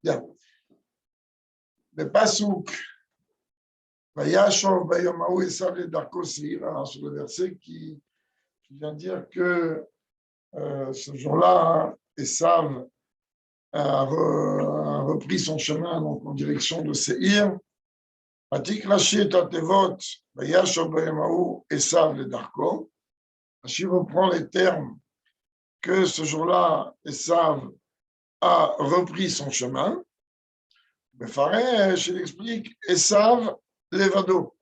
Bien. Le Passouk, Vayashov, Vayomahu, Esav, les Darko, Seira, sur le verset qui vient dire que ce jour-là, Esav a repris son chemin donc, en direction de Seir. Atik Rashi et Atevot, Vayashov, Vayomahu, Esav, les Darko. Rashi reprend les termes que ce jour-là, Esav a repris son chemin. Mais Faresh, il explique Esav Levado.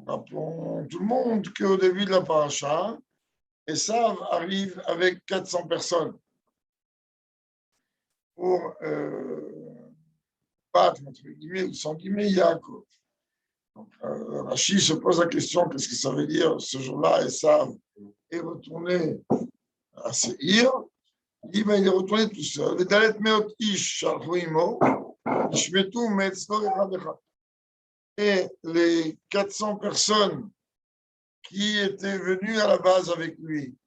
Rappelons tout le monde qu'au début de la paracha, Esav arrive avec 400 personnes pour battre, entre guillemets, ou sans guillemets, Yaakov. Donc, Rashi se pose la question qu'est-ce que ça veut dire ce jour-là, Esav est retourné à Seir. Il dit il est retourné tout seul. Et les 400 personnes qui étaient venues à la base avec lui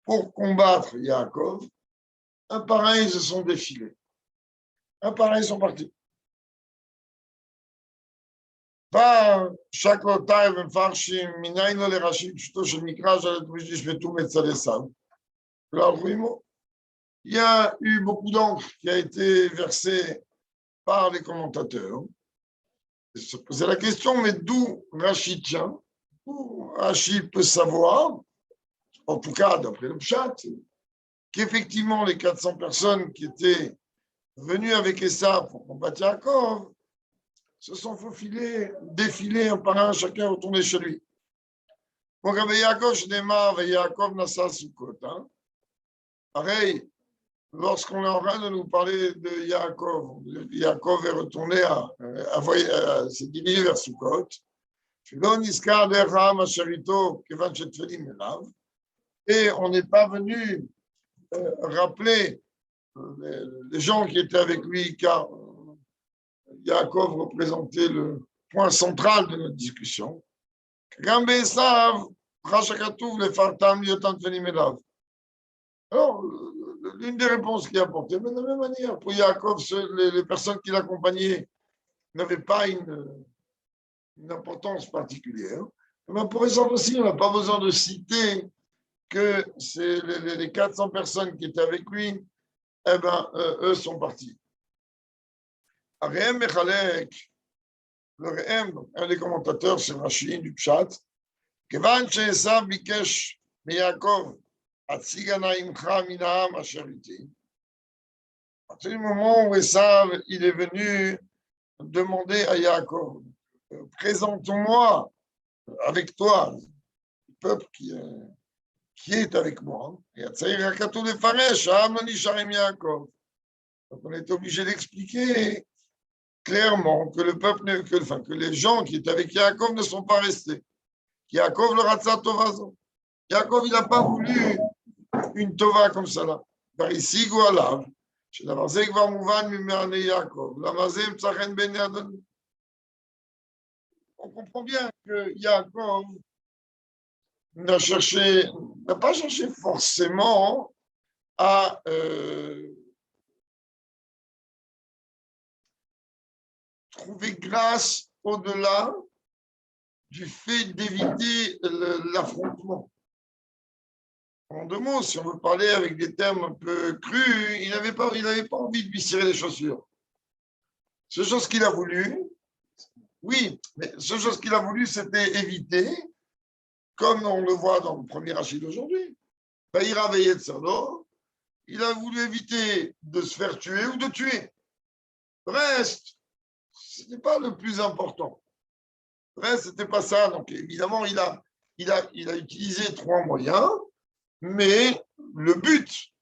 pour combattre Yaakov, un par un, ils se sont défilés. Un par un, ils sont partis. Pas chaque otaï, farshim, minaino le rachim, chuto shel mikra, jalet mujdish vetou metzalesam. Il y a eu beaucoup d'encre qui a été versée par les commentateurs. Et se poser la question, mais d'où Rashi tient? Où Rashi peut savoir, en tout cas d'après le Pshat, qu'effectivement les 400 personnes qui étaient venues avec Esav pour combattre Yaakov se sont faufilées, défilées un par un, chacun retourné chez lui. Donc avec Yaakov, je démarre avec Yaakov Nassa Sukkot. Pareil, lorsqu'on est en train de nous parler de Yaakov, Yaakov est retourné s'est dirigé vers Sukkot. Et on n'est pas venu rappeler les gens qui étaient avec lui, car Yaakov représentait le point central de notre discussion. Alors, l'une des réponses qu'il a apportées, mais de la même manière, pour Yaakov, les personnes qui l'accompagnaient n'avaient pas une importance particulière. Mais pour Esav aussi, on n'a pas besoin de citer que c'est les 400 personnes qui étaient avec lui, eh ben, eux sont partis. Rehem Mechalek, le Rehem, un des commentateurs, c'est Rashi du Pshat, Kevan Esav Bikesh Yaakov, Atzigana Imcha Minam Asheriti. À partir du moment où Esav il est venu demander à Yaakov, présente-moi avec toi le peuple qui est avec moi. Et donc on est obligé d'expliquer clairement que le peuple, que les gens qui étaient avec Yaakov ne sont pas restés. Yaakov le ratza tovazo. Yaakov il n'a pas voulu une tova comme ça là. Varisigu alav. שלמזה כבר מובן ממענה יעקב. למה זה ימצא חן בעיני אדוני? On comprend bien que Yaakov n'a pas cherché forcément à trouver grâce au-delà du fait d'éviter l'affrontement. En deux mots, si on veut parler avec des termes un peu crus, il n'avait pas envie de lui cirer les chaussures. Ce chose qu'il a voulu, oui, mais ce chose qu'il a voulu, c'était éviter, comme on le voit dans le premier Rachid d'aujourd'hui, Baïra Veyetzalo, il a voulu éviter de se faire tuer ou de tuer. Le reste, ce n'était pas le plus important. Le reste, ce n'était pas ça. Donc, évidemment, il a utilisé trois moyens, mais le but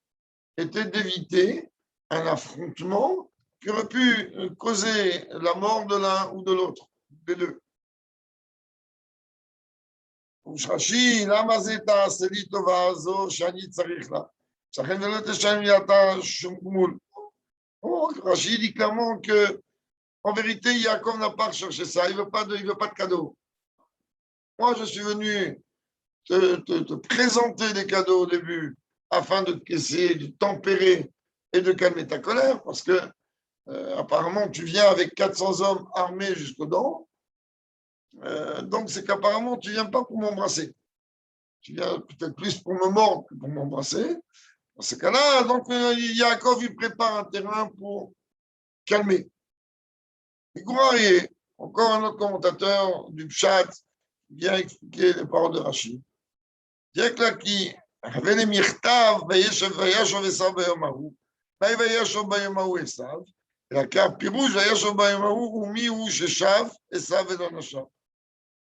était d'éviter un affrontement qui aurait pu causer la mort de l'un ou de l'autre, des deux. Rashi, Rashi dit clairement que, en vérité, Yaakov n'a pas recherché ça. Il veut pas de cadeau. Moi, je suis venu te présenter des cadeaux au début afin d'essayer de tempérer et de calmer ta colère, parce que apparemment, tu viens avec 400 hommes armés jusqu'aux dents. Donc, c'est qu'apparemment, tu ne viens pas pour m'embrasser. Tu viens peut-être plus pour me mordre que pour m'embrasser. Dans ce cas-là, donc, Yaakov, il prépare un terrain pour calmer. Encore un autre commentateur du Pshat vient expliquer les paroles de Rachid. Qui avait les mirtav, וישב עשיו ביום ההוא. מה וישב ביום ההוא עשיו? אלא כי הפירוש וישב ביום ההוא ומי הוא ששב עשיו ולא נשב.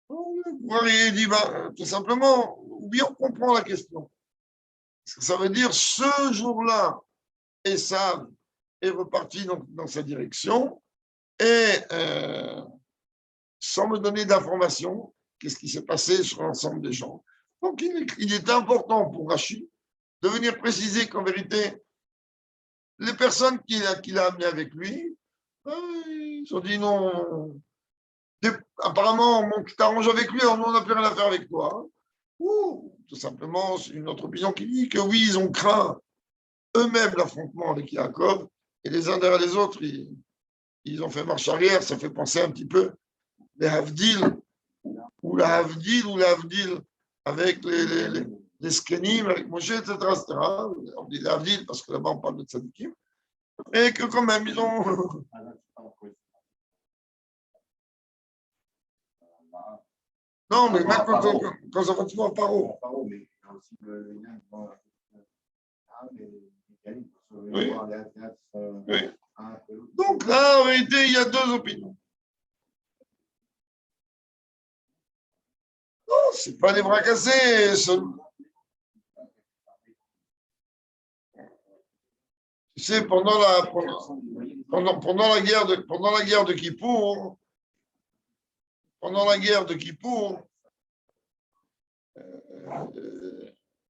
Il dit, tout simplement, ou bien on comprend la question. Ça veut dire, ce jour-là, Esav est reparti dans sa direction et sans me donner d'informations, qu'est-ce qui s'est passé sur l'ensemble des gens. Donc, il est important pour Rachid de venir préciser qu'en vérité, les personnes qu'il a amenées avec lui, ils ont dit non, apparemment, tu t'arranges avec lui, alors nous, on n'a plus rien à faire avec toi. Ou tout simplement, c'est une autre opinion qui dit que oui, ils ont craint eux-mêmes l'affrontement avec Yaakov, et les uns derrière les autres, ils ont fait marche arrière. Ça fait penser un petit peu les Havdil, ou la Havdil, avec les Skenim, avec Moshe, etc., etc. On dit les Havdil parce que là-bas, on parle de Tzadikim. Et que quand même, ils ont... Non, mais même quand ça va te voir Paro. Oui. Oui. Donc là, en réalité, il y a deux opinions. Non, ce n'est pas des bras cassés. Tu sais, pendant la guerre de Kippour,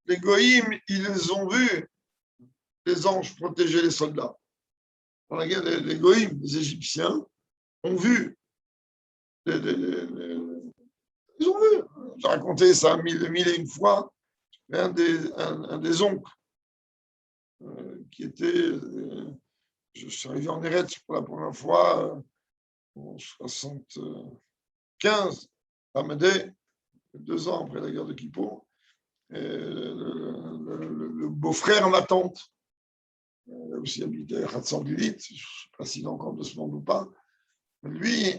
les Goïms, ils ont vu les anges protéger les soldats. Dans la guerre, les Goïms, les Égyptiens, ont vu. Ils ont vu. J'ai raconté ça mille et une fois. Un des oncles qui était. Je suis arrivé en Eretz pour la première fois en 75, à Médée, 2 ans après la guerre de Kippour. Le beau-frère à ma tante, aussi habité à Khatsangulit, je ne sais pas s'il est encore de ce monde ou pas. Lui,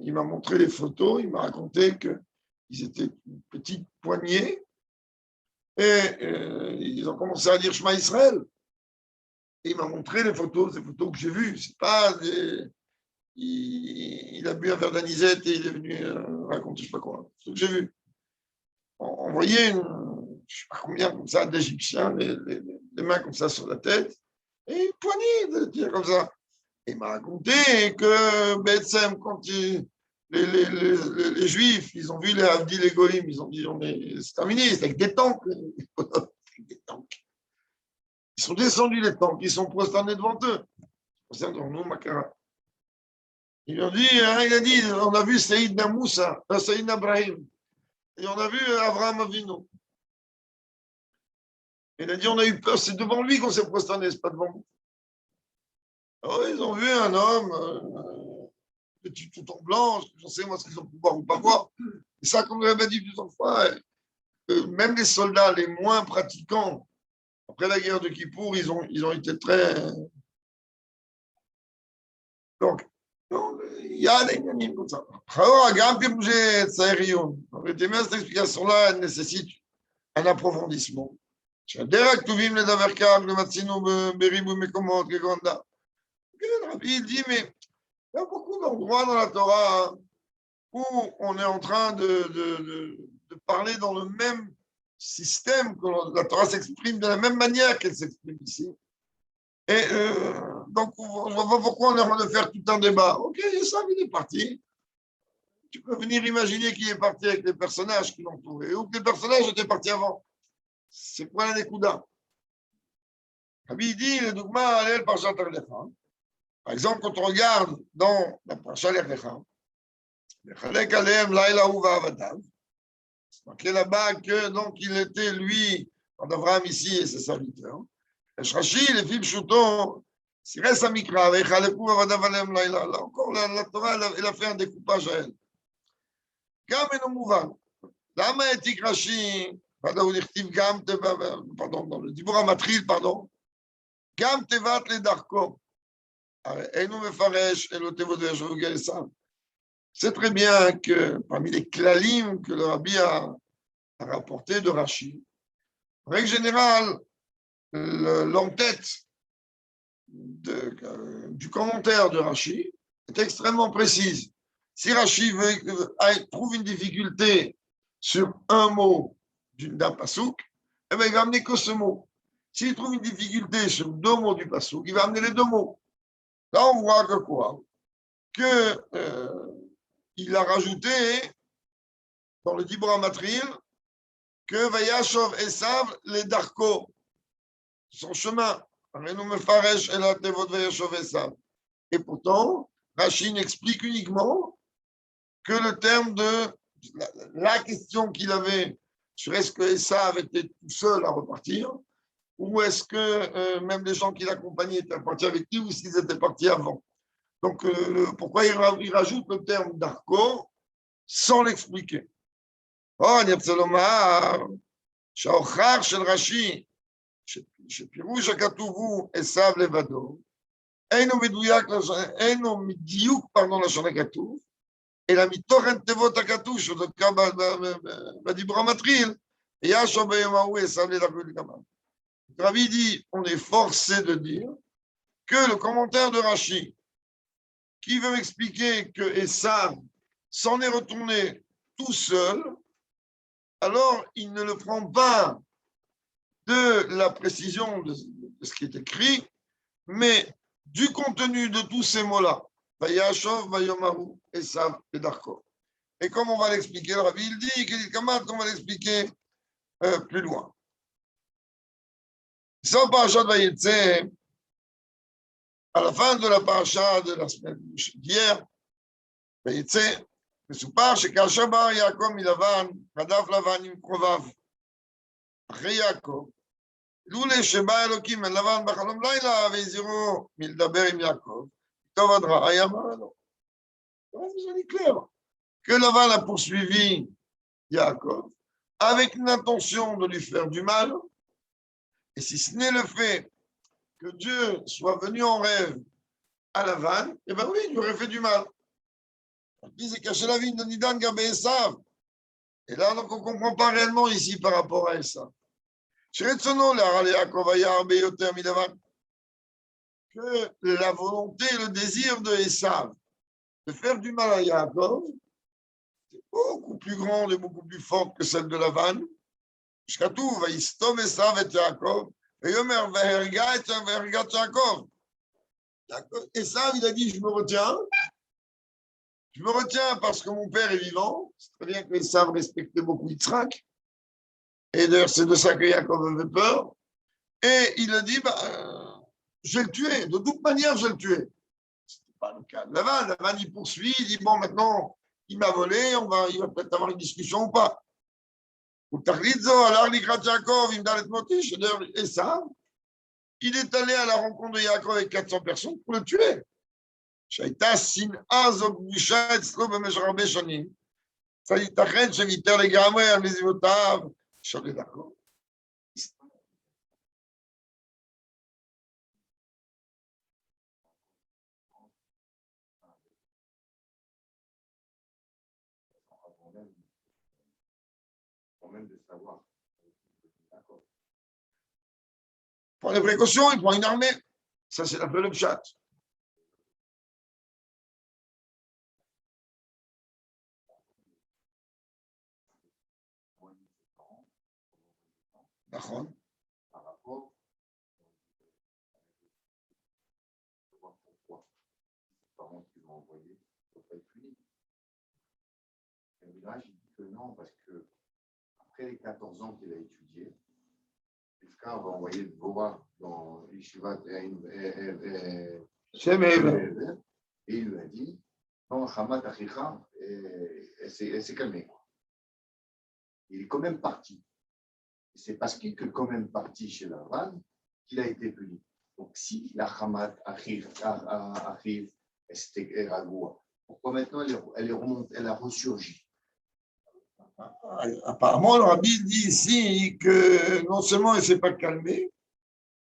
il m'a montré les photos, il m'a raconté qu'ils étaient une petite poignée et ils ont commencé à dire Shema Israël. Et il m'a montré les photos que j'ai vues. C'est pas il a bu un verre d'anisette et il est venu raconter je ne sais pas quoi. C'est ce que j'ai vu. On voyait je ne sais pas combien comme ça d'Égyptiens, les mains comme ça sur la tête et une poignée de dire comme ça. Il m'a raconté que Betsem, quand les Juifs, ils ont vu les Havdi, les Goïm, ils ont dit c'est terminé, c'est avec des tanks. Ils sont descendus les tanks, ils sont prosternés devant eux. Nous, Makara. Il a dit, on a vu Saïd Moussa, Saïd Abrahim, et on a vu Abraham Avinu. Il a dit, on a eu peur, c'est devant lui qu'on s'est prosterné, c'est pas devant nous. Alors, ils ont vu un homme, petit tout en blanc, je sais moi ce qu'ils ont pu voir ou pas voir. Et ça, comme je l'avais dit plusieurs fois, même les soldats les moins pratiquants, après la guerre de Kippour, ils ont été très. Donc, il y a des gagnants comme ça. Alors, en fait, cette explication-là, elle nécessite un approfondissement. Il dit, mais il y a beaucoup d'endroits dans la Torah où on est en train de parler dans le même système, que la Torah s'exprime de la même manière qu'elle s'exprime ici. Et donc, on ne voit pas pourquoi on est en train de faire tout un débat. Ok, ça, il est parti. Tu peux venir imaginer qu'il est parti avec les personnages qui l'ont trouvé, ou que les personnages étaient partis avant. C'est quoi la Nekuda? Rabbi dit, le Dougma, allez, Parashat Lech Lecha. Par exemple, quand on regarde dans la Parashat Lech Lecha, Mechalek Aleem Laila Uva Avadav, c'est marqué là-bas que donc il était lui, en Abraham ici et ses serviteurs. יש רש"י, לפי פשוטו, סירס המקרא, ויחלקו עבדיו עליהם לילה. Là encore, la Torah, elle a fait un découpage à elle. גם אינו מובן. למה העתיק רש"י, הוא נכתיב גם, פרדון, dans le דיבור המתחיל, פרדון, גם תיבת לדרכו. הרי אינו מפרש, אלו תיבות וישוב גייסם. C'est très bien que parmi les klalim que le rabbi a rapporté de Rashi, en règle générale, l'entête du commentaire de Rashi est extrêmement précise. Si Rashi trouve une difficulté sur un mot d'un pasouk, eh bien, il va amener que ce mot. S'il trouve une difficulté sur deux mots du pasouk, il va amener les deux mots. Là, on voit que quoi? Il a rajouté dans le Dibra Matril que Vayashov Esav les Darko, son chemin. Et pourtant, Rachid explique uniquement que le terme de la question qu'il avait sur est-ce que Esav était tout seul à repartir, ou est-ce que même les gens qui l'accompagnaient étaient partis avec lui, ou s'ils étaient partis avant. Donc, pourquoi il rajoute le terme d'Arco sans l'expliquer? Oh, אני רוצה לומר שההוכח של רש"י, שפירוש הכתוב הוא עשיו לבדו, אינו מדיוק לשון הכתוב, אלא מתוכן תיבות הכתוב, שדווקא בדיבור המתחיל, ישוב ביום ההוא עשיו לדרכו לגמרי. Rabbi dit, on est forcé de dire que le commentaire de Rashi, qui veut m'expliquer que Esav s'en est retourné tout seul, alors il ne le prend pas de la précision de ce qui est écrit, mais du contenu de tous ces mots-là. Vayashov, Vayomahu, Esav et Darko. Et comme on va l'expliquer, le Rabbi il dit qu'il qu'on va l'expliquer plus loin. Ça, parachat Vayetze, à la fin de la paracha de la semaine d'hier, Vayetze, מסופר שכאשר בא יעקב מלבן, רדף לבן עם קרוביו אחרי יעקב, לולא שבא אלוקים אל לבן בחלום לילה והזהירו מלדבר עם יעקב, טוב עד רע, היה אמר לו. C'est clair que Lavan a poursuivi Yaakov avec une intention de lui faire du mal, et si ce n'est le fait que Dieu soit venu en rêve à Lavan, eh bien oui, il lui aurait fait du mal. C'est caché la vie de Nidan Gabé Esav. Et là, donc, on ne comprend pas réellement ici par rapport à Esav. Que la volonté, le désir de Esav de faire du mal à Yaakov, c'est beaucoup plus grande et beaucoup plus forte que celle de Lavan. Shkatuv, Vaistom Esav et Yaakov, et Yomer, Vaherga et Yaakov. Esav, il a dit, je me retiens. Je me retiens parce que mon père est vivant. C'est très bien que Esav respectait beaucoup Yitzhak. Et d'ailleurs, c'est de ça que Yaakov avait peur. Et il a dit, je vais le tuer. De toute manière, je vais le tuer. Ce n'était pas le cas de Lavan. Lavan, il poursuit. Il dit, bon, maintenant, il m'a volé. Il va peut-être avoir une discussion ou pas. Esav, il est allé à la rencontre de Yaakov avec 400 personnes pour le tuer. שהייתה שנאה זו גדושה אצלו במשך הרבה שנים, זה ייתכן שוויתר לגמרי על מזימותיו של לדרכו. Pour les précautions, il prend une armée. Ça, c'est un peu le pshat. נכון. Par rapport pourquoi les parents qui l'ont envoyé ne peuvent pas être punis. Et là, j'ai dit que non, parce que après les 14 ans qu'il a étudié, Rivka va envoyer le Bora dans Yeshivat et il lui a dit non, Hamat Achicha, et c'est calmé. Il est quand même parti. C'est parce qu'il est quand même parti chez Lavan qu'il a été puni. Donc, si la Hamat arrive, c'était Ragoua, pourquoi maintenant elle est remontée, elle a ressurgi? Apparemment, le rabbi dit ici que non seulement il ne s'est pas calmé,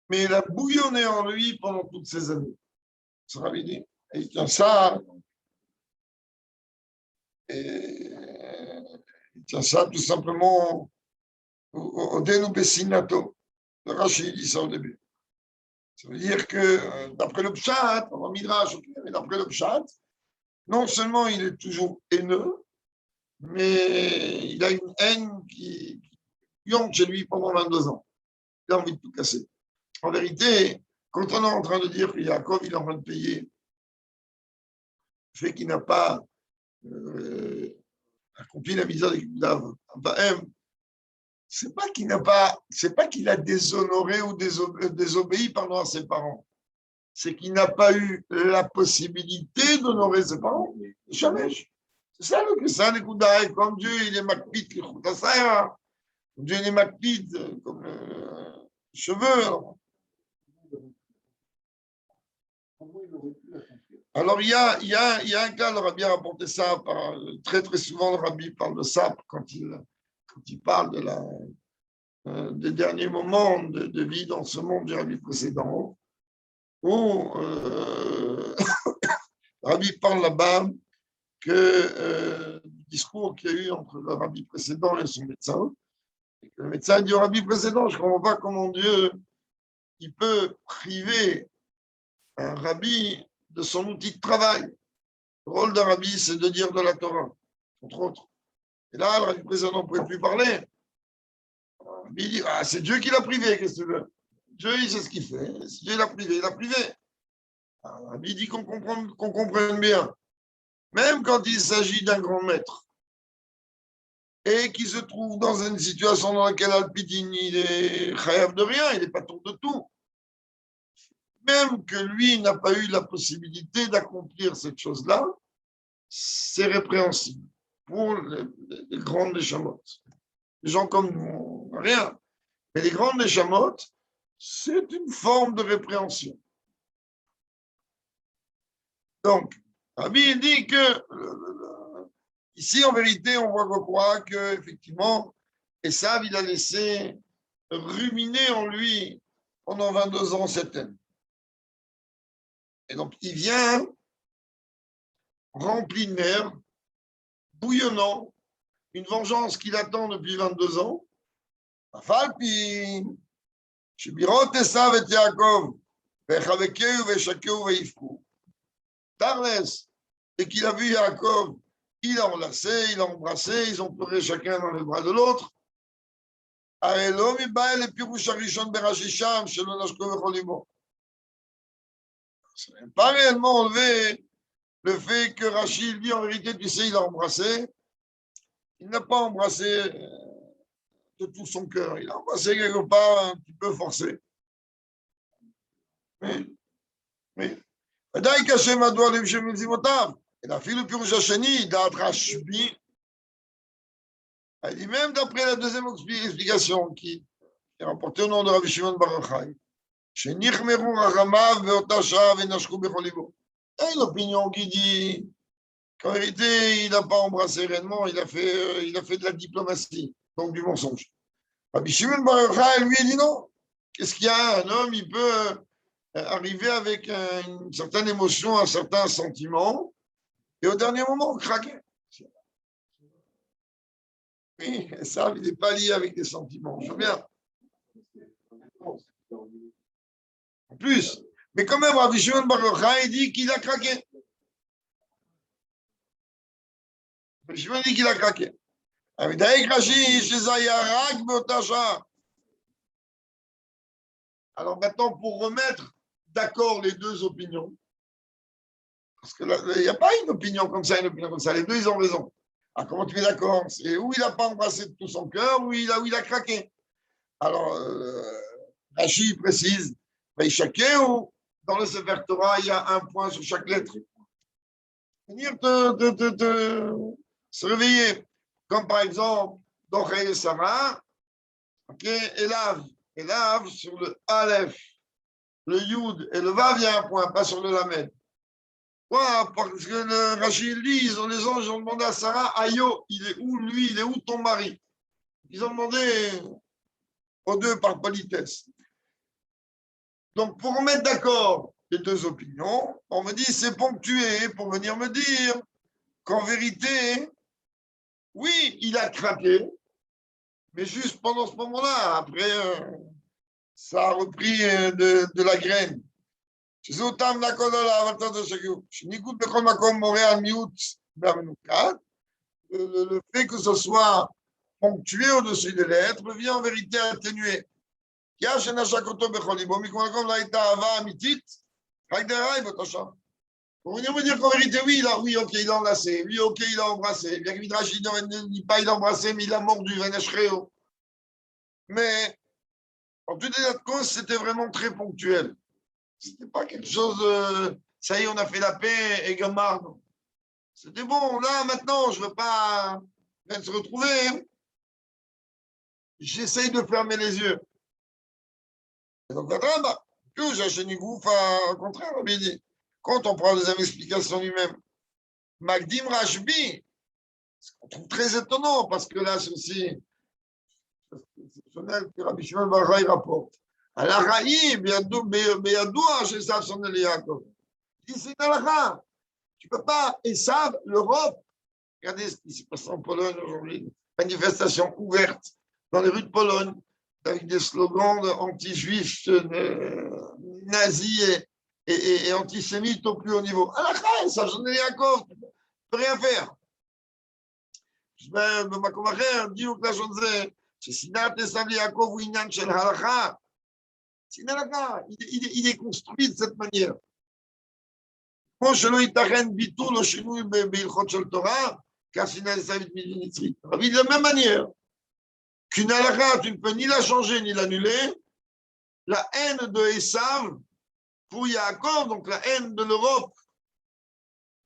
mais il a bouillonné en lui pendant toutes ces années. Ce rabbi dit. Et il tient ça, tout simplement au Denu Bessinato. Le Rashi dit ça au début. Ça veut dire que d'après le Pshat, on va Midrash, mais d'après le Pshat, non seulement il est toujours haineux, mais il a une haine qui yonque chez lui pendant 22 ans. Il a envie de tout casser. En vérité, quand on est en train de dire que Yaakov, il est en train de payer le fait qu'il n'a pas accompli la misère de Goudav, c'est pas qu'il a déshonoré ou désobéi pardon, à ses parents. C'est qu'il n'a pas eu la possibilité d'honorer ses parents. Jamais. C'est ça le que ça, les Goudav. Comme Dieu, il est makpit, Dieu, il est makpit, comme cheveux. Alors, il y a un cas, le rabbi a rapporté ça, très très souvent le rabbi parle de ça quand il parle des derniers moments de vie dans ce monde du rabbi précédent, où le rabbi parle là-bas du discours qu'il y a eu entre le rabbi précédent et son médecin. Et que le médecin dit au rabbi précédent, je ne comprends pas comment Dieu il peut priver un rabbi de son outil de travail. Le rôle d'un rabbi, c'est de dire de la Torah, entre autres. Et là, le rabbi précédent ne pouvait plus parler. Le rabbi dit, c'est Dieu qui l'a privé, qu'est-ce que tu veux? Dieu, il sait ce qu'il fait. Si Dieu l'a privé, il l'a privé. Alors, le rabbi dit qu'on comprenne bien. Même quand il s'agit d'un grand maître et qui se trouve dans une situation dans laquelle Alpidine, il est chayav de rien, il n'est pas tour de tout. Même que lui n'a pas eu la possibilité d'accomplir cette chose-là, c'est répréhensible pour les grandes neshamot. Les gens comme nous, rien. Mais les grandes neshamot, c'est une forme de répréhension. Donc, Rabbi dit que ici, en vérité, on voit qu'effectivement, Esav, il a laissé ruminer en lui pendant 22 ans cette haine. Et donc, il vient rempli de nerfs, bouillonnant, une vengeance qu'il attend depuis 22 ans. Falpi, Shibirot Esav et Yaakov, Vechavekeu, Veshakeu, Veifku. Tarnes, et qu'il a vu Yaakov, il a enlacé, il a embrassé, ils ont pleuré chacun dans les bras de l'autre. Aelom, Ibael, et Pirouch Arishon, Berashisham, Shelon Ashko, Vecholimo. Ça n'a pas réellement enlevé le fait que Rachid dit en vérité, tu sais, il a embrassé. Il n'a pas embrassé de tout son cœur. Il a embrassé quelque part un petit peu forcé. Mais, ודאי קשה מדוע לב שמזימותיו, אלא אפילו פירוש השני, דעת רשב"י, il dit même d'après la deuxième explication qui est rapportée au nom de Rabbi Shimon Bar Yochai, שנחמרו רחמיו באותה שעה ונשקו בכל ליבו. Il y a une opinion qui dit qu'en vérité, il n'a pas embrassé réellement, il a fait de la diplomatie, donc du mensonge. Rabbi Shimon Bar Yochai, lui, il dit non. Qu'est-ce qu'il y a? Un homme, il peut arriver avec une certaine émotion, un certain sentiment, et au dernier moment, craquer. Oui, ça, il n'est pas lié avec des sentiments. Je veux bien. En plus, mais quand même, Rabbi Shimon Bar Yochai, il dit qu'il a craqué. Rabbi Shimon dit qu'il a craqué. Alors maintenant, pour remettre d'accord les deux opinions, parce qu'il n'y a pas une opinion comme ça, une opinion comme ça, les deux, ils ont raison. Alors comment tu es d'accord? C'est où il n'a pas embrassé de tout son cœur, où il a craqué. Alors, Rachid précise, ou dans le Sefer Torah, il y a un point sur chaque lettre. Venir se réveiller. Comme par exemple, dans Chayei Sarah, Elav, Et là, sur le Aleph, le Yud et le Vav, il y a un point, pas sur le Lamed. Pourquoi? Parce que le Rachid dit, les anges ont demandé à Sarah, Ayo, il est où lui, il est où ton mari? Ils ont demandé aux deux par politesse. Donc, pour mettre d'accord les deux opinions, on me dit, c'est ponctué pour venir me dire qu'en vérité, oui, il a craqué, mais juste pendant ce moment-là. Après, ça a repris de la graine. Le fait que ce soit ponctué au-dessus des lettres vient en vérité atténuer. Pour venir me dire qu'en vérité, oui, oui, ok, il a enlacé, oui, ok, il a embrassé. Bien que Midrash, il ne dit pas il a embrassé, mais il a mordu, mais en tout état de cause, c'était vraiment très ponctuel. C'était pas quelque chose de ça y est, on a fait la paix et gammard. C'était bon, là, maintenant, je veux pas se retrouver. J'essaye de fermer les yeux. Et donc, j'ai une gouffe, au contraire, on dit. Quand on prend les explications lui-même, Magdim Rashbi, on trouve très étonnant, parce que là, c'est aussi exceptionnel que Rabbi Shimon Bar Yochai rapporte. À la Raïm, Beyadoua, chez Esav son Yaakov. Il dit, c'est une halakha. Tu ne peux pas, Esav, l'Europe, regardez ce qui se passe en Pologne aujourd'hui, manifestation ouverte dans les rues de Pologne, avec des slogans anti-juifs, nazis et antisémites au plus haut niveau. Halakha, Esav son Yaakov, tu ne peux rien faire. במקום אחר, דיוק לשון זה, ששנאת עשיו ליעקב הוא עניין של הלכה. C'est הלכה, il est construit de cette manière. כמו שלא ייתכן ביטול או שינוי בהלכות של תורה, car שנאת עשיו est מצרית. Mais de la même manière, qu'une halakha, tu ne peux ni la changer ni l'annuler, la haine de Esav pour Yaakov, donc la haine de l'Europe,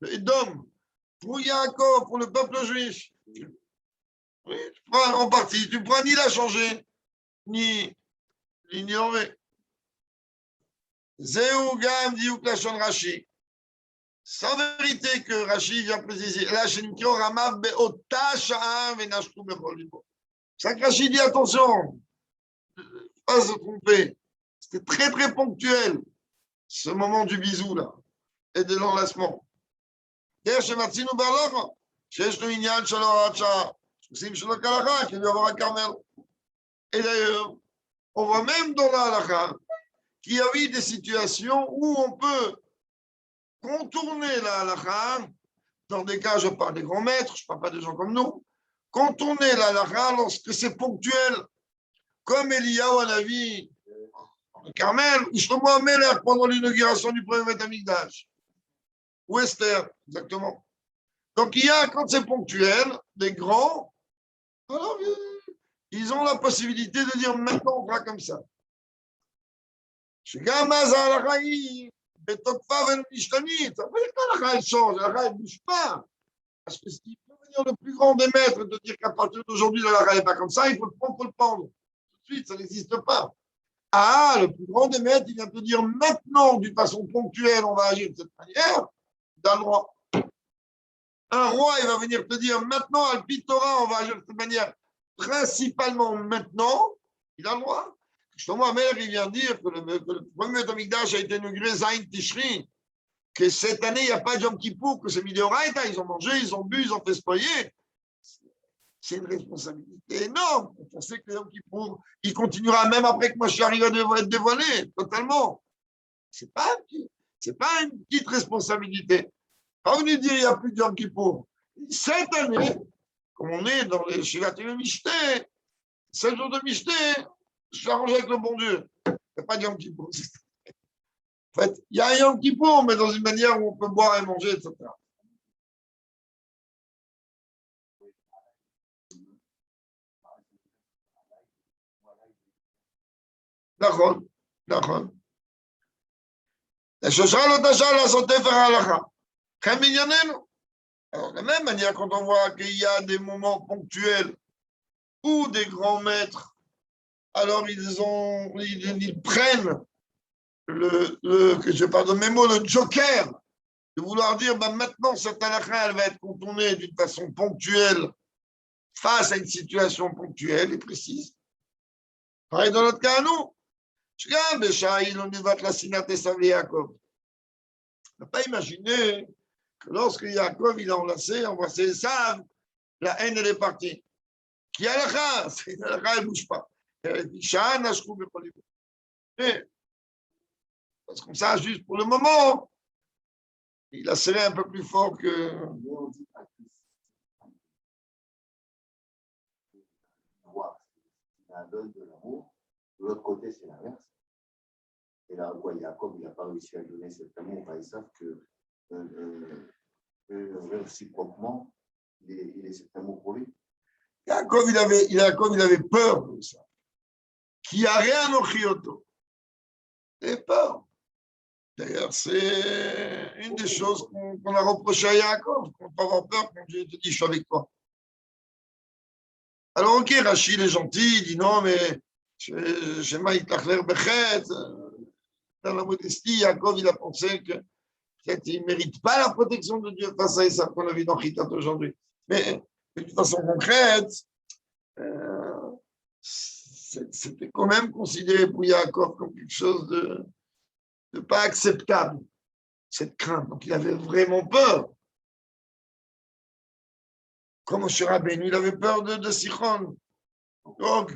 de Edom, pour Yaakov, pour le peuple juif. Oui, tu prends en partie, tu ne pourras ni la changer, ni l'ignorer. Zéou gam diouk lachon Rashi. Sans vérité que Rashi vient préciser. Là, chez Nikio Ramav be'ota sha'a venashtu bechol libo. C'est que Rashi dit attention, pas se tromper. C'était très très ponctuel, ce moment du bisou là, et de l'enlacement. D'ailleurs, chez Matsinu Barlach, chez Shnu Inyan Shalom Hacha. C'est qui doit avoir un Carmel. Et d'ailleurs, on voit même dans la halakha qu'il y a eu des situations où on peut contourner la halakha, dans des cas, je parle des grands maîtres, je ne parle pas des gens comme nous, contourner la halakha lorsque c'est ponctuel, comme Eliyahu Hanavi, le Carmel, ou Shlomo HaMelech pendant l'inauguration du premier Beth Amikdash, ou Esther, exactement. Donc il y a, quand c'est ponctuel, des grands, alors, ils ont la possibilité de dire maintenant on fera comme ça. שגם אז ההלכה היא בתוקפה ומשתנית, אבל ההלכה elle change, ההלכה elle ne bouge pas. Parce que s'il peut venir le plus grand des maîtres de dire qu'à partir d'aujourd'hui l'halakha n'est pas comme ça, il faut le prendre, il faut le prendre. Tout de suite, ça n'existe pas. Ah, le plus grand des maîtres, il vient te dire maintenant, d'une façon ponctuelle, on va agir de cette manière, d'un roi. Un roi, il va venir te dire maintenant, à Torah, on va agir de cette manière. Principalement maintenant, il a le droit. Shlomo HaMelech, il vient dire que le premier Beth Amikdash a été inauguré Zayin Tishri, que cette année, il n'y a pas de Yom Kippour, que c'est Midoraita, ils ont mangé, ils ont bu, ils ont fait spoyer. C'est une responsabilité énorme. On sait que le Yom Kippour, il continuera même après que Moshe arrive à être dévoilé, totalement. Ce n'est pas une petite responsabilité. Pas venu dire il n'y a plus de Yom Kippour. Cette année, comme on est dans les Shivat Mishté, 7 jours de Mishté, je suis arrangé avec le bon Dieu. Il n'y a pas de Yom Kippour. En fait, il y a un Yom Kippour, mais dans une manière où on peut boire et manger, etc. D'accord, d'accord. Alors, de la même manière, quand on voit qu'il y a des moments ponctuels où des grands maîtres alors ils prennent que je pardonne mes mots, le joker, de vouloir dire, bah, maintenant, cette halakha, elle va être contournée d'une façon ponctuelle face à une situation ponctuelle et précise. Pareil dans notre cas à nous. On n'a pas imaginé que lorsque Yaakov il a embrassé Esav, la haine elle est partie. Qui a halakha, c'est une halakha, elle ne bouge pas. Mais, parce qu'on ça, juste pour le moment, il a serré un peu plus fort que. La donne de l'amour. De l'autre côté, c'est l'inverse. Et là, Jacob, il n'a pas réussi à donner cet amour à Esav que réciproquement, il est cet amour pour lui. Jacob, il avait peur de ça. Qui a rien au chioto. Il avait peur. D'ailleurs, c'est une des choses qu'on a reproché à Jacob, qu'on peut avoir peur quand Dieu te dit, je suis avec toi. Alors, ok, Rachid est gentil, il dit non, mais Shema Itachler Bechet, dans la modestie, Jacob, il a pensé que peut-être il ne mérite pas la protection de Dieu face à ça qu'on a vu dans Chitat aujourd'hui. Mais de façon concrète, c'était quand même considéré pour Jacob comme quelque chose de pas acceptable, cette crainte. Donc, il avait vraiment peur. Comme Moshe Rabbeinu, il avait peur de Sichon. Donc,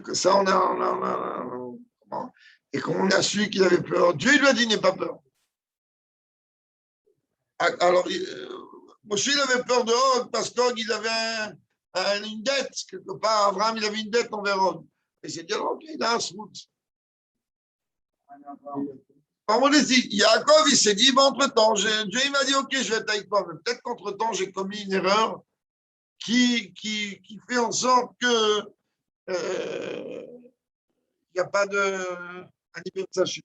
que ça, et qu'on a su qu'il avait peur. Dieu lui a dit, n'aie pas peur. Alors, Moshe, il avait peur de Og, parce qu'Og, il avait une dette. Quelque part, Abraham, il avait une dette envers Og. Et c'est dire, ok, il a un smout. Par modestie, Yaakov, il s'est dit, bon, entre-temps, Dieu, il m'a dit, ok, je vais être avec toi. Mais peut-être qu'entre-temps, j'ai commis une erreur qui fait en sorte que il n'y a pas d'anniversaire. Qui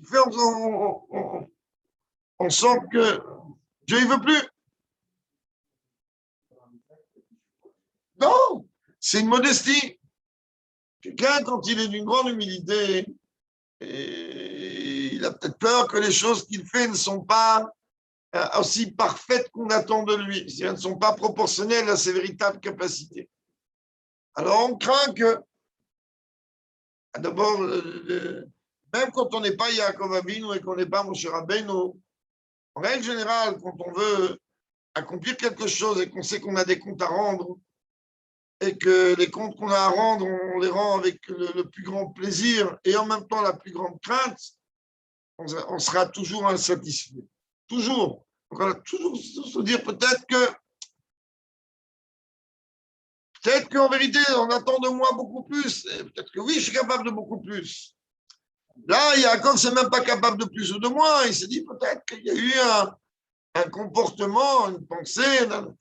fait en sorte que Dieu ne veut plus. Non, c'est une modestie. Quelqu'un, quand il est d'une grande humilité, il a peut-être peur que les choses qu'il fait ne sont pas aussi parfaites qu'on attend de lui, elles ne sont pas proportionnelles à ses véritables capacités. Alors on craint que, d'abord, même quand on n'est pas Yaakov Avinu et qu'on n'est pas Moshe Rabbeinu, en règle générale, quand on veut accomplir quelque chose et qu'on sait qu'on a des comptes à rendre, et que les comptes qu'on a à rendre, on les rend avec le plus grand plaisir et en même temps la plus grande crainte, on sera toujours insatisfait. Toujours. Donc on va toujours se dire peut-être qu'en vérité, on attend de moi beaucoup plus. Et peut-être que oui, je suis capable de beaucoup plus. Là, Yaakov, c'est même pas capable de plus ou de moins. Il s'est dit peut-être qu'il y a eu un comportement, une pensée. De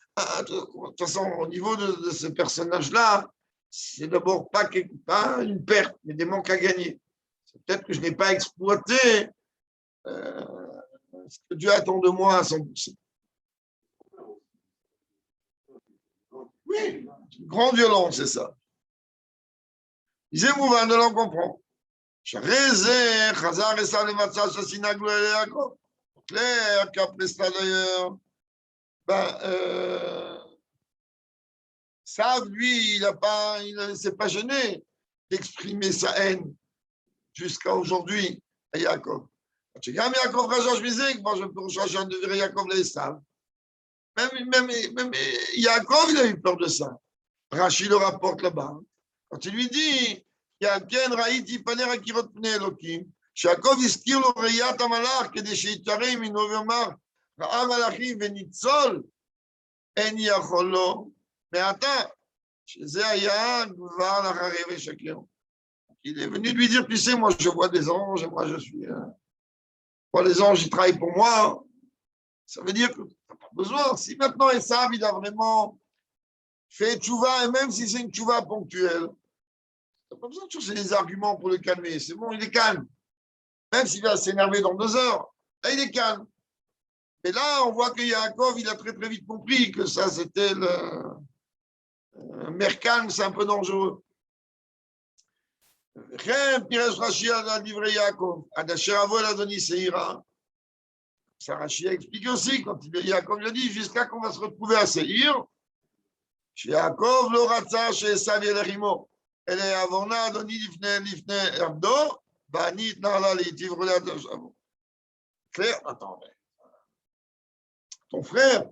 toute façon, au niveau de ce personnage-là, c'est d'abord pas une perte, mais des manques à gagner. C'est peut-être que je n'ai pas exploité ce que Dieu attend de moi à 100%. Oui, une grande violence, c'est ça. Mouvan, de l'en comprend. Clair qu'après ça, d'ailleurs, Sav, lui, il ne s'est pas gêné d'exprimer sa haine jusqu'à aujourd'hui à Yaakov. Même Yaakov Rajosh Mizek, moi je peux rechercher un degré Yaakov Sav. Même Yaakov, il a eu peur de ça. Rachid le rapporte là-bas. Quand il lui dit, Yaken Raïti Paner Akirot Pne Elokim, Yaakov iskir lo Reyat Amalach, כדי שיתערה ממנו ויאמר, ראה מלאכים וניצול, אין יכול לו, מעתה, שזה היה כבר לאחרי ושקר. Il est venu lui dire, tu sais, moi je vois des anges, moi je suis. Moi, les anges, ils travaillent pour moi. Ça veut dire que tu n'as pas besoin. Si maintenant Esav, il a vraiment fait tchouva, et même si c'est une tchouva ponctuelle, tu n'as pas besoin de chercher des arguments pour le calmer. C'est bon, il est calme. Même s'il va s'énerver dans 2 heures, là, il est calme. Mais là, on voit que Yaakov, il a très très vite compris que ça, c'était le mer calme, c'est un peu dangereux. Chen, Pires Rashi a livré Yaakov. Adasher Avo la Doni Seira. Ça, Rashi a expliqué aussi, quand Yaakov l'a dit, jusqu'à qu'on va se retrouver à Seir. Chez Yaakov, le Ratza, chez Esav Yelerimo. Elle est Avona, Adoni Lifne Abdo. Banit Nala Litiv Rolat. Frère, attends, ton frère,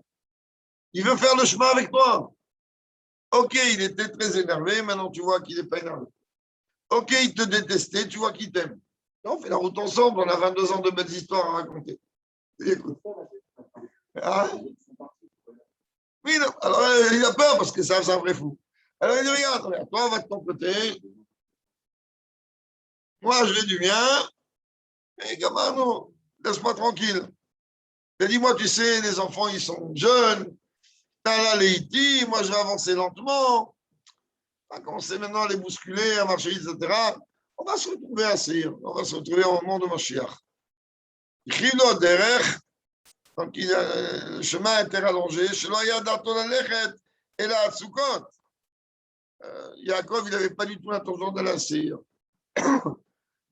il veut faire le chemin avec toi. Ok, il était très énervé, maintenant tu vois qu'il n'est pas énervé. Ok, il te détestait, tu vois qu'il t'aime. On fait la route ensemble, on a 22 ans de belles histoires à raconter. Écoute. Ah, oui, non. Alors il a peur parce que c'est un vrai fou. Alors il dit, regarde, toi va de ton côté, moi je vais du mien, et gamin, non, laisse-moi tranquille. Il a dit, moi tu sais, les enfants ils sont jeunes, t'as la Leïti, moi je vais avancer lentement. On va commencer maintenant à les bousculer, à marcher, etc. On va se retrouver à Seir, on va se retrouver au moment de Mashiach. Donc le chemin était rallongé. Et là, à Sukkot, Yaakov, il n'avait pas du tout l'intention d'aller à Seir.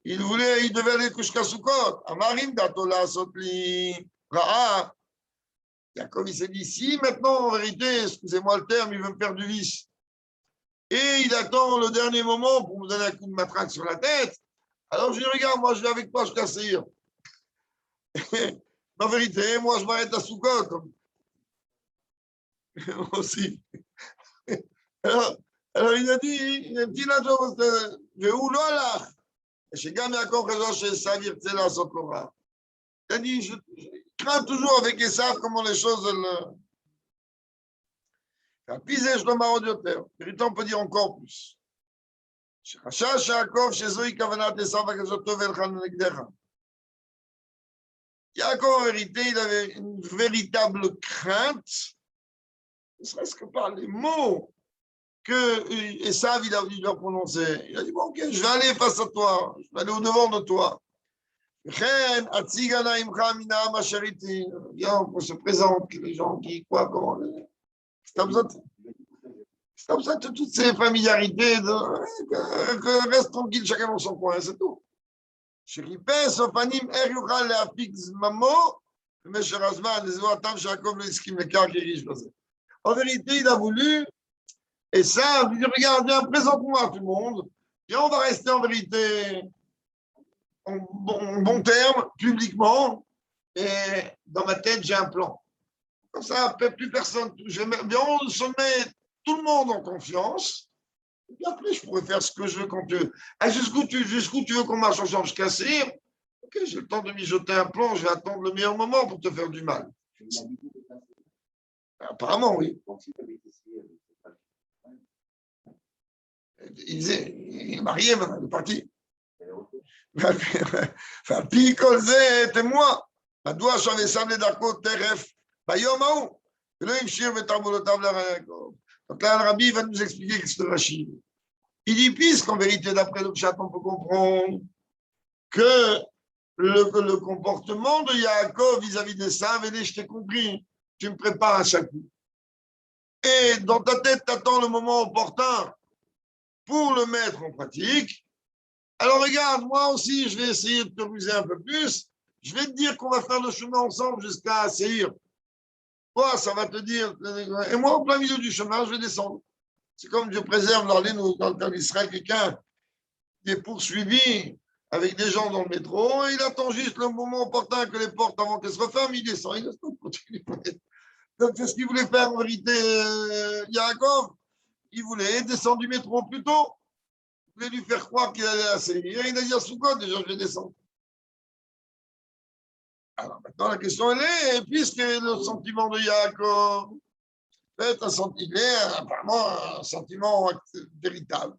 Il devait aller jusqu'à Sukkot. Amarim datola sotli ra'a. Yaakov, il s'est dit, si maintenant, en vérité, excusez-moi le terme, il veut me faire du vice. Et il attend le dernier moment pour me donner un coup de matraque sur la tête. Alors je dis, regarde, moi je vais avec toi jusqu'à Seir. En vérité, moi je m'arrête à Soukot aussi. Alors il a dit la chose, je où là, שגם יעקב חשב שעשיו ירצה לעשות לו רע. Il a dit, je crains toujours avec Esav comment les choses... Puis je le marre יותר. Véritant, on peut dire encore plus. שחשש יעקב שזוהי כוונת עשיו הגזותו ולכן נגדך. Yaakov, en vérité, il avait une véritable crainte, ne serait-ce que par les mots que Esav il a dû leur prononcer. Il a dit, bon, ok, je vais aller face à toi, je vais aller au-devant de toi. Viens, on se présente, les gens qui, quoi, comment. C'est comme ça, toutes ces familiarités, reste tranquille, chacun dans son coin, c'est tout. שחיפש אופנים איך יוכל להפיק זממו במשך הזמן, לזו הטעם שיעקב לא הסכים לכך כריש בזה. En vérité, il a voulu, et ça, il dit, regarde, viens, présente-moi à tout le monde, et on va rester en vérité en bon terme, publiquement, et dans ma tête, j'ai un plan. Comme ça, plus personne, on se met tout le monde en confiance, et puis après, je pourrais faire ce que je veux quand tu veux. Ah, jusqu'où tu veux qu'on marche ensemble jusqu'à Seir? Ok, j'ai le temps de mijoter un plan, je vais attendre le meilleur moment pour te faire du mal. Apparemment, oui. Il est marié, maintenant, il est parti. Puis, Colzé, était moi. מדוע שם עשיו לדרכו טרף ביום ההוא, ולא המשיך בתרבולותיו ליעקב. Donc là, le rabbi va nous expliquer que c'est le Rachid. Il dit, puisqu'en vérité, d'après le chat, on peut comprendre que le comportement de Yaakov vis-à-vis d'Esav, et je t'ai compris, tu me prépares à chaque coup. Et dans ta tête, tu attends le moment opportun pour le mettre en pratique. Alors regarde, moi aussi, je vais essayer de te ruser un peu plus. Je vais te dire qu'on va faire le chemin ensemble jusqu'à Seir. Toi, ça va te dire, et moi, au plein milieu du chemin, je vais descendre. C'est comme Dieu préserve, dans le cas d'Israël, quelqu'un qui est poursuivi avec des gens dans le métro, et il attend juste le moment opportun que les portes, avant qu'elles se referment, il descend, il continue. Donc, c'est ce qu'il voulait faire en vérité, Yaakov. Il voulait descendre du métro plus tôt. Il voulait lui faire croire qu'il allait à Seir. Il a dit à Soukot, déjà, je vais descendre. Alors maintenant, la question, elle est, puisque le sentiment de Yaakov est apparemment un sentiment véritable.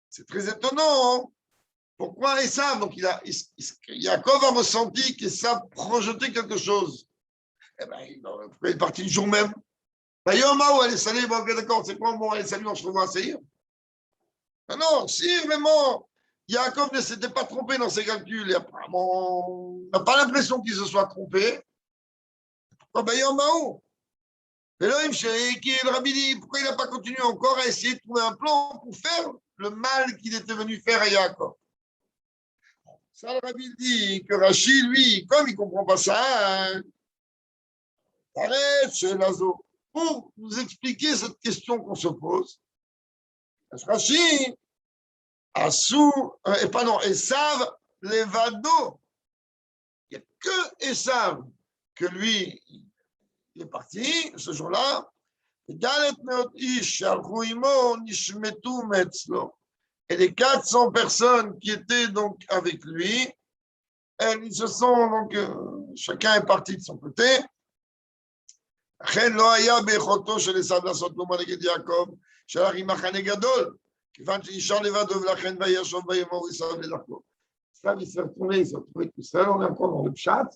C'est très étonnant. Hein. Pourquoi Esav? Donc, Yaakov a ressenti qu'Esav projetait quelque chose. Eh bien, pourquoi il est parti le jour même? Yoma, elle est salée, bon, d'accord, c'est quoi, bon, elle est salée, on se revoit à Seir. Non, si vraiment Yaakov ne s'était pas trompé dans ses calculs, et apparemment, on n'a pas l'impression qu'il se soit trompé. Pourquoi Yoma? Et là, le rabbi dit, pourquoi il n'a pas continué encore à essayer de trouver un plan pour faire le mal qu'il était venu faire à Yaakov. Ça, le Rabbi dit que Rachid, lui, comme il ne comprend pas ça, arrête, chez Lazo, pour nous expliquer cette question qu'on se pose. Rachid, Esav, Levado. Il n'y a que Esav que lui, il est parti ce jour-là. Et les 400 personnes qui étaient donc avec lui, ils se sont donc, chacun est parti de son côté. לכן לא היה ביכולתו של עשיו לעשות כלום נגד יעקב, שהלך עם מחנה גדול, כיוון שנשאר לבדו ולכן וישוב ויאמר עשיו לדרכו. עשיו il s'est retrouvé tout seul, on est encore dans le pshat.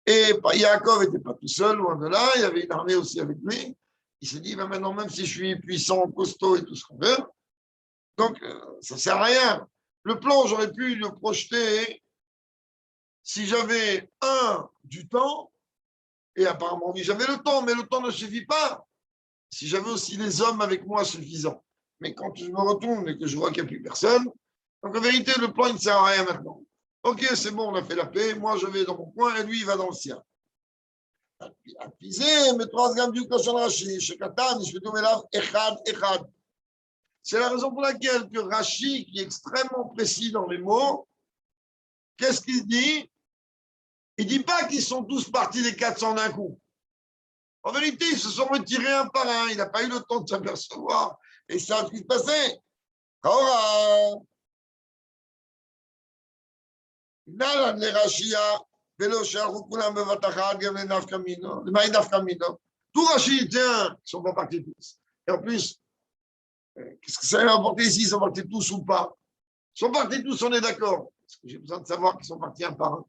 Et Yaakov n'était pas tout seul, loin de là, il y avait une armée aussi avec lui. Il s'est dit, ben maintenant, même si je suis puissant, costaud et tout ce qu'on veut, donc ça ne sert à rien. Le plan, j'aurais pu le projeter si j'avais du temps, et apparemment, oui, j'avais le temps, mais le temps ne suffit pas. Si j'avais aussi les hommes avec moi suffisants. Mais quand je me retourne et que je vois qu'il n'y a plus personne, donc en vérité, le plan, il ne sert à rien maintenant. Ok, c'est bon, on a fait la paix, moi je vais dans mon coin et lui, il va dans le sien. C'est la raison pour laquelle que Rashi, qui est extrêmement précis dans les mots, qu'est-ce qu'il dit? Il ne dit pas qu'ils sont tous partis les 400 d'un coup. En vérité, ils se sont retirés un par un. Il n'a pas eu le temps de s'apercevoir. Et ça a ce qui se passait. Alors, tout Rachid, tiens, ils ne sont pas partis tous. Et en plus, qu'est-ce que ça va apporter ici? Ils sont partis tous ou pas? Ils sont partis tous, on est d'accord. J'ai besoin de savoir qu'ils sont partis un par un.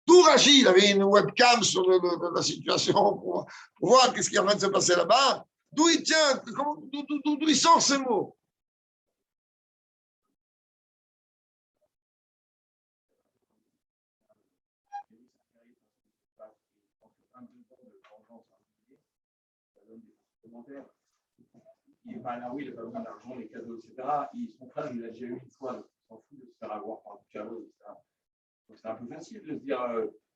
Tout Rachid, il avait une webcam sur la situation pour voir qu'est-ce qui est en train de se passer là-bas. D'où il tient, d'où il sort ces mots? Là, oui, il n'a pas besoin d'argent, les cadeaux, etc. Son frère, il l'a déjà eu une fois, donc il s'en fout de se faire avoir par du cadeau, etc. Donc c'est un peu facile de se dire,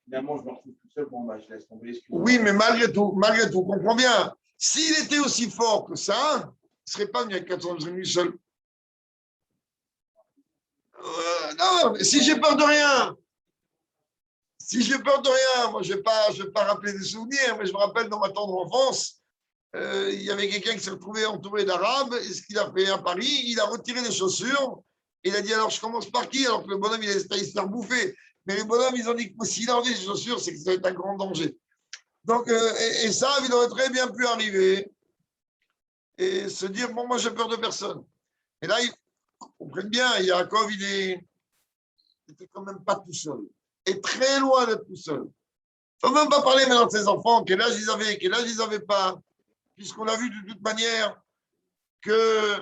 finalement, je me retrouve tout seul, bon, bah, je laisse tomber. Oui, mais malgré tout, comprends bien, s'il était aussi fort que ça, il ne serait pas venu avec 400 venu seul. Non, mais si j'ai peur de rien, moi je ne vais pas rappeler des souvenirs, mais je me rappelle dans ma tendre enfance, il y avait quelqu'un qui s'est retrouvé entouré d'Arabes, et ce qu'il a fait à Paris, il a retiré les chaussures, et il a dit alors je commence par qui? Alors que le bonhomme il a essayé de se faire bouffer. Mais les bonhommes, ils ont dit que s'il a enlevé les chaussures, c'est que ça va être un grand danger. Donc, et ça, il aurait très bien pu arriver et se dire bon, moi j'ai peur de personne. Et là, comprennent bien, Yaakov, il n'était quand même pas tout seul. Et très loin d'être tout seul. Il ne faut même pas parler maintenant de ses enfants, quel âge ils avaient, quel âge ils n'avaient pas, puisqu'on a vu de toute manière que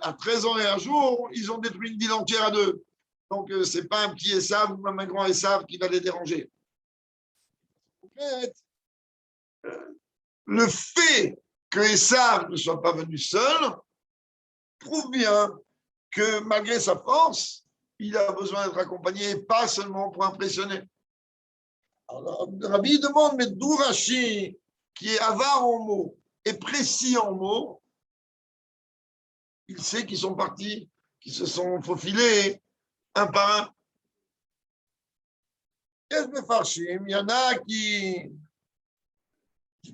à 13 ans et un jour, ils ont détruit une ville entière à deux. Donc, ce n'est pas un petit Esav ou même un grand Esav qui va les déranger. Le fait que Esav ne soit pas venu seul prouve bien que malgré sa force, il a besoin d'être accompagné, pas seulement pour impressionner. Alors, Rabbi demande, mais d'où Rashi, qui est avare en mots et précis en mots, il sait qu'ils sont partis, qu'ils se sont faufilés un par un. Qu'est-ce que Farshim? Il y en a qui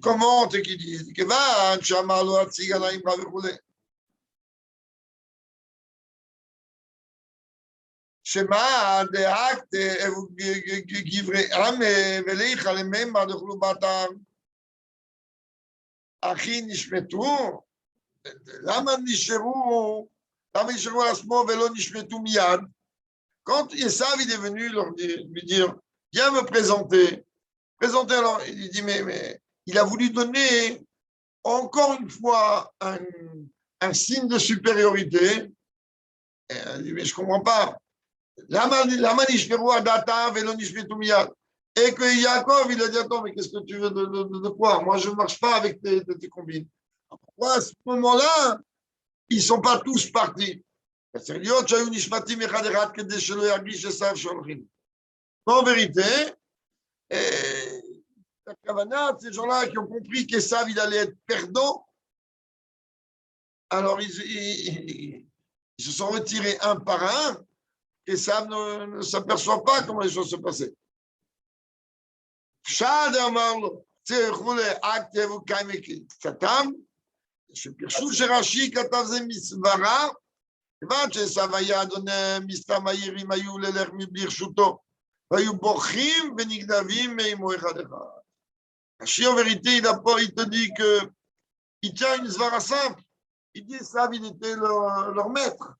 commentent et qui disent que va, Chamalo Atzigana Imra Vechule. Shema, de acte, Givre Ame, Velecha, le Memma, de Chlubatam, Achi Nishmetu, Lama Nisheru à l'asmo, Velo Nishmetu Miyad. Quand Esav est venu lui dire, viens me présenter. Alors, il dit, mais il a voulu donner encore une fois un signe de supériorité. Et il dit, mais je ne comprends pas. Et que Yaakov, il a dit, attends, mais qu'est-ce que tu veux de quoi? Moi, je ne marche pas avec tes combines. Pourquoi à ce moment-là, ils ne sont pas tous partis. En vérité, la Kavana, ces gens-là qui ont compris qu'Esav, il allait être perdant, alors ils se sont retirés un par un, qu'Esav ne s'aperçoit pas comment les choses se passaient. Shad Amarlo, Aktev Katam, שפירשו שרש"י כתב זה מסברה, כיוון שעשו היה אדוני מסתם העירים היו ללך מבלי רשותו, והיו בוכים ונגנבים מעמו אחד אחד. רש"י en vérité, il te dit qu'il tient une svara simple. Il dit ça, il était leur maître.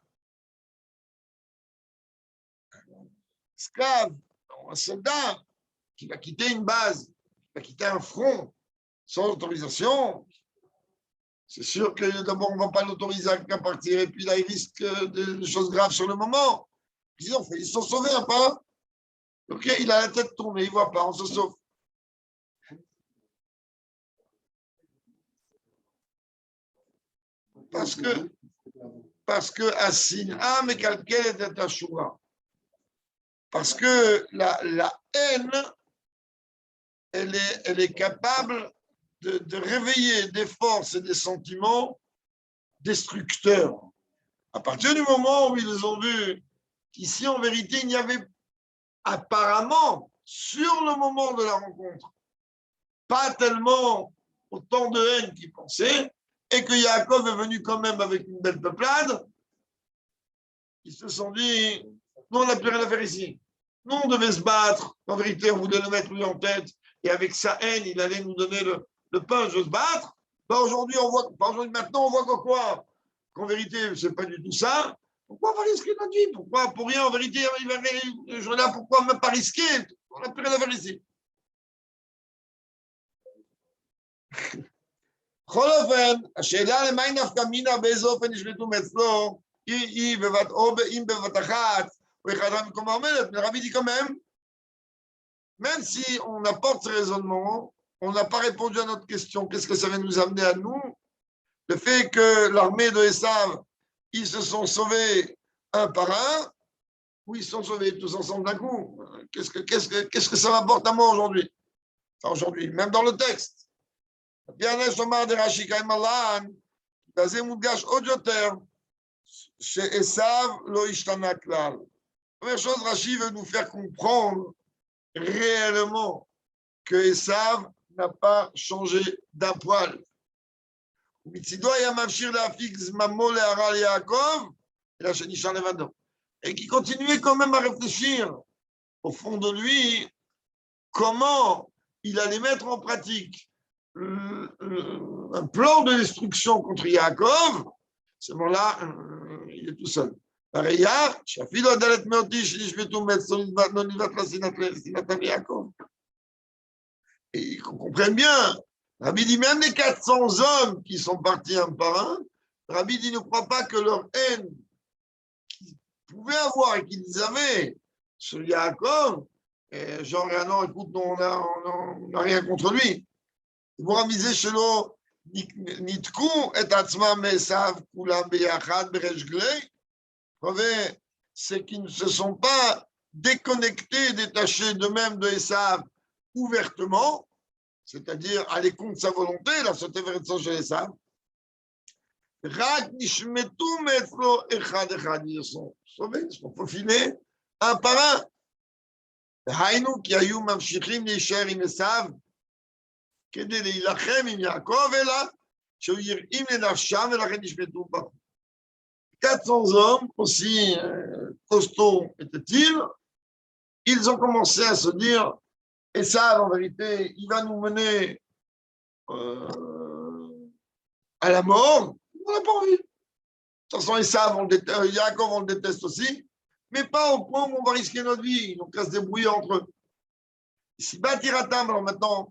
Esclave, un soldat qui va quitter une base, qui va quitter un front sans autorisation. C'est sûr que d'abord, on ne va pas l'autoriser à partir, et puis là, il risque de choses graves sur le moment. Ils sont sauvés un pas. Ok, il a la tête tournée, il ne voit pas, on se sauve. Parce que Assin, mais quel était Ashura. Parce que la haine, elle est capable de réveiller des forces et des sentiments destructeurs. À partir du moment où ils ont vu qu'ici, en vérité, il n'y avait apparemment, sur le moment de la rencontre, pas tellement autant de haine qu'ils pensaient, et que Yaakov est venu quand même avec une belle peuplade, ils se sont dit, nous, on n'a plus rien à faire ici. Nous, on devait se battre. En vérité, on voulait le mettre lui en tête, et avec sa haine, il allait nous donner le pain de se battre. Ben aujourd'hui, maintenant, on voit quoi? Qu'en vérité, ce n'est pas du tout ça. Pourquoi on va risquer notre vie? Pourquoi? Pour rien, en vérité, je regarde pourquoi même pas risquer? On n'a plus rien à faire ici. בכל אופן, השאלה למה היא נפקא מינה, באיזה אופן נשמטו מאצלו, אם בבת אחת, ou אחד מקום העומדת, mais Rabbi dit quand même si on apporte ce raisonnement, on n'a pas répondu à notre question, qu'est-ce que ça va nous amener à nous? Le fait que l'armée de Esav, ils se sont sauvés un par un, ou ils sont sauvés tous ensemble d'un coup? Qu'est-ce que ça m'apporte à moi aujourd'hui? Enfin, aujourd'hui, même dans le texte. bien לומר דרש"י כמלן, וזה מודגש עוד יותר, שעשיו לא השתנה כלל. Première chose, Rashi veut nous faire comprendre réellement que Esav n'a pas changé d'un poil. ומצידו היה ממשיך להפיק זממו להרע ליעקב, אלא שנשאר לבדו. Et qui continuait quand même à réfléchir au fond de lui comment il allait mettre en pratique un plan de destruction contre Yaakov. Ce moment-là, il est tout seul. Et qu'on comprenne bien, Rabbi dit même les 400 hommes qui sont partis un par un, Rabbi dit ne croit pas que leur haine qu'ils pouvaient avoir et qu'ils avaient sur Yaakov, genre, ah non, écoute, on n'a rien contre lui. Miser שלו ניתקו את עצמם מעשיו כולם ביחד בריש גלי, c'est qu'ils ne se sont pas déconnectés, détachés d'eux-mêmes de Esav ouvertement, c'est-à-dire aller contre sa volonté, la sauté vers le chez Esav. רק נשמטו מאצלו אחד אחד, ils sont sauvés, ils sont faufilés un par un. והיינו כי היו ממשיכים להישאר עם עשיו, כדי להילחם עם יעקב, אלא שהיו יראים לנפשם ולכן נשמטו בה. 400 hommes, aussi costauds étaient-ils, ils ont commencé à se dire, et ça, en vérité, il va nous mener à la mort. On n'a pas envie. De toute façon, Yaakov, on le déteste aussi, mais pas au point où on va risquer notre vie. Donc, à se débrouiller entre eux. Si Batiratam, alors maintenant,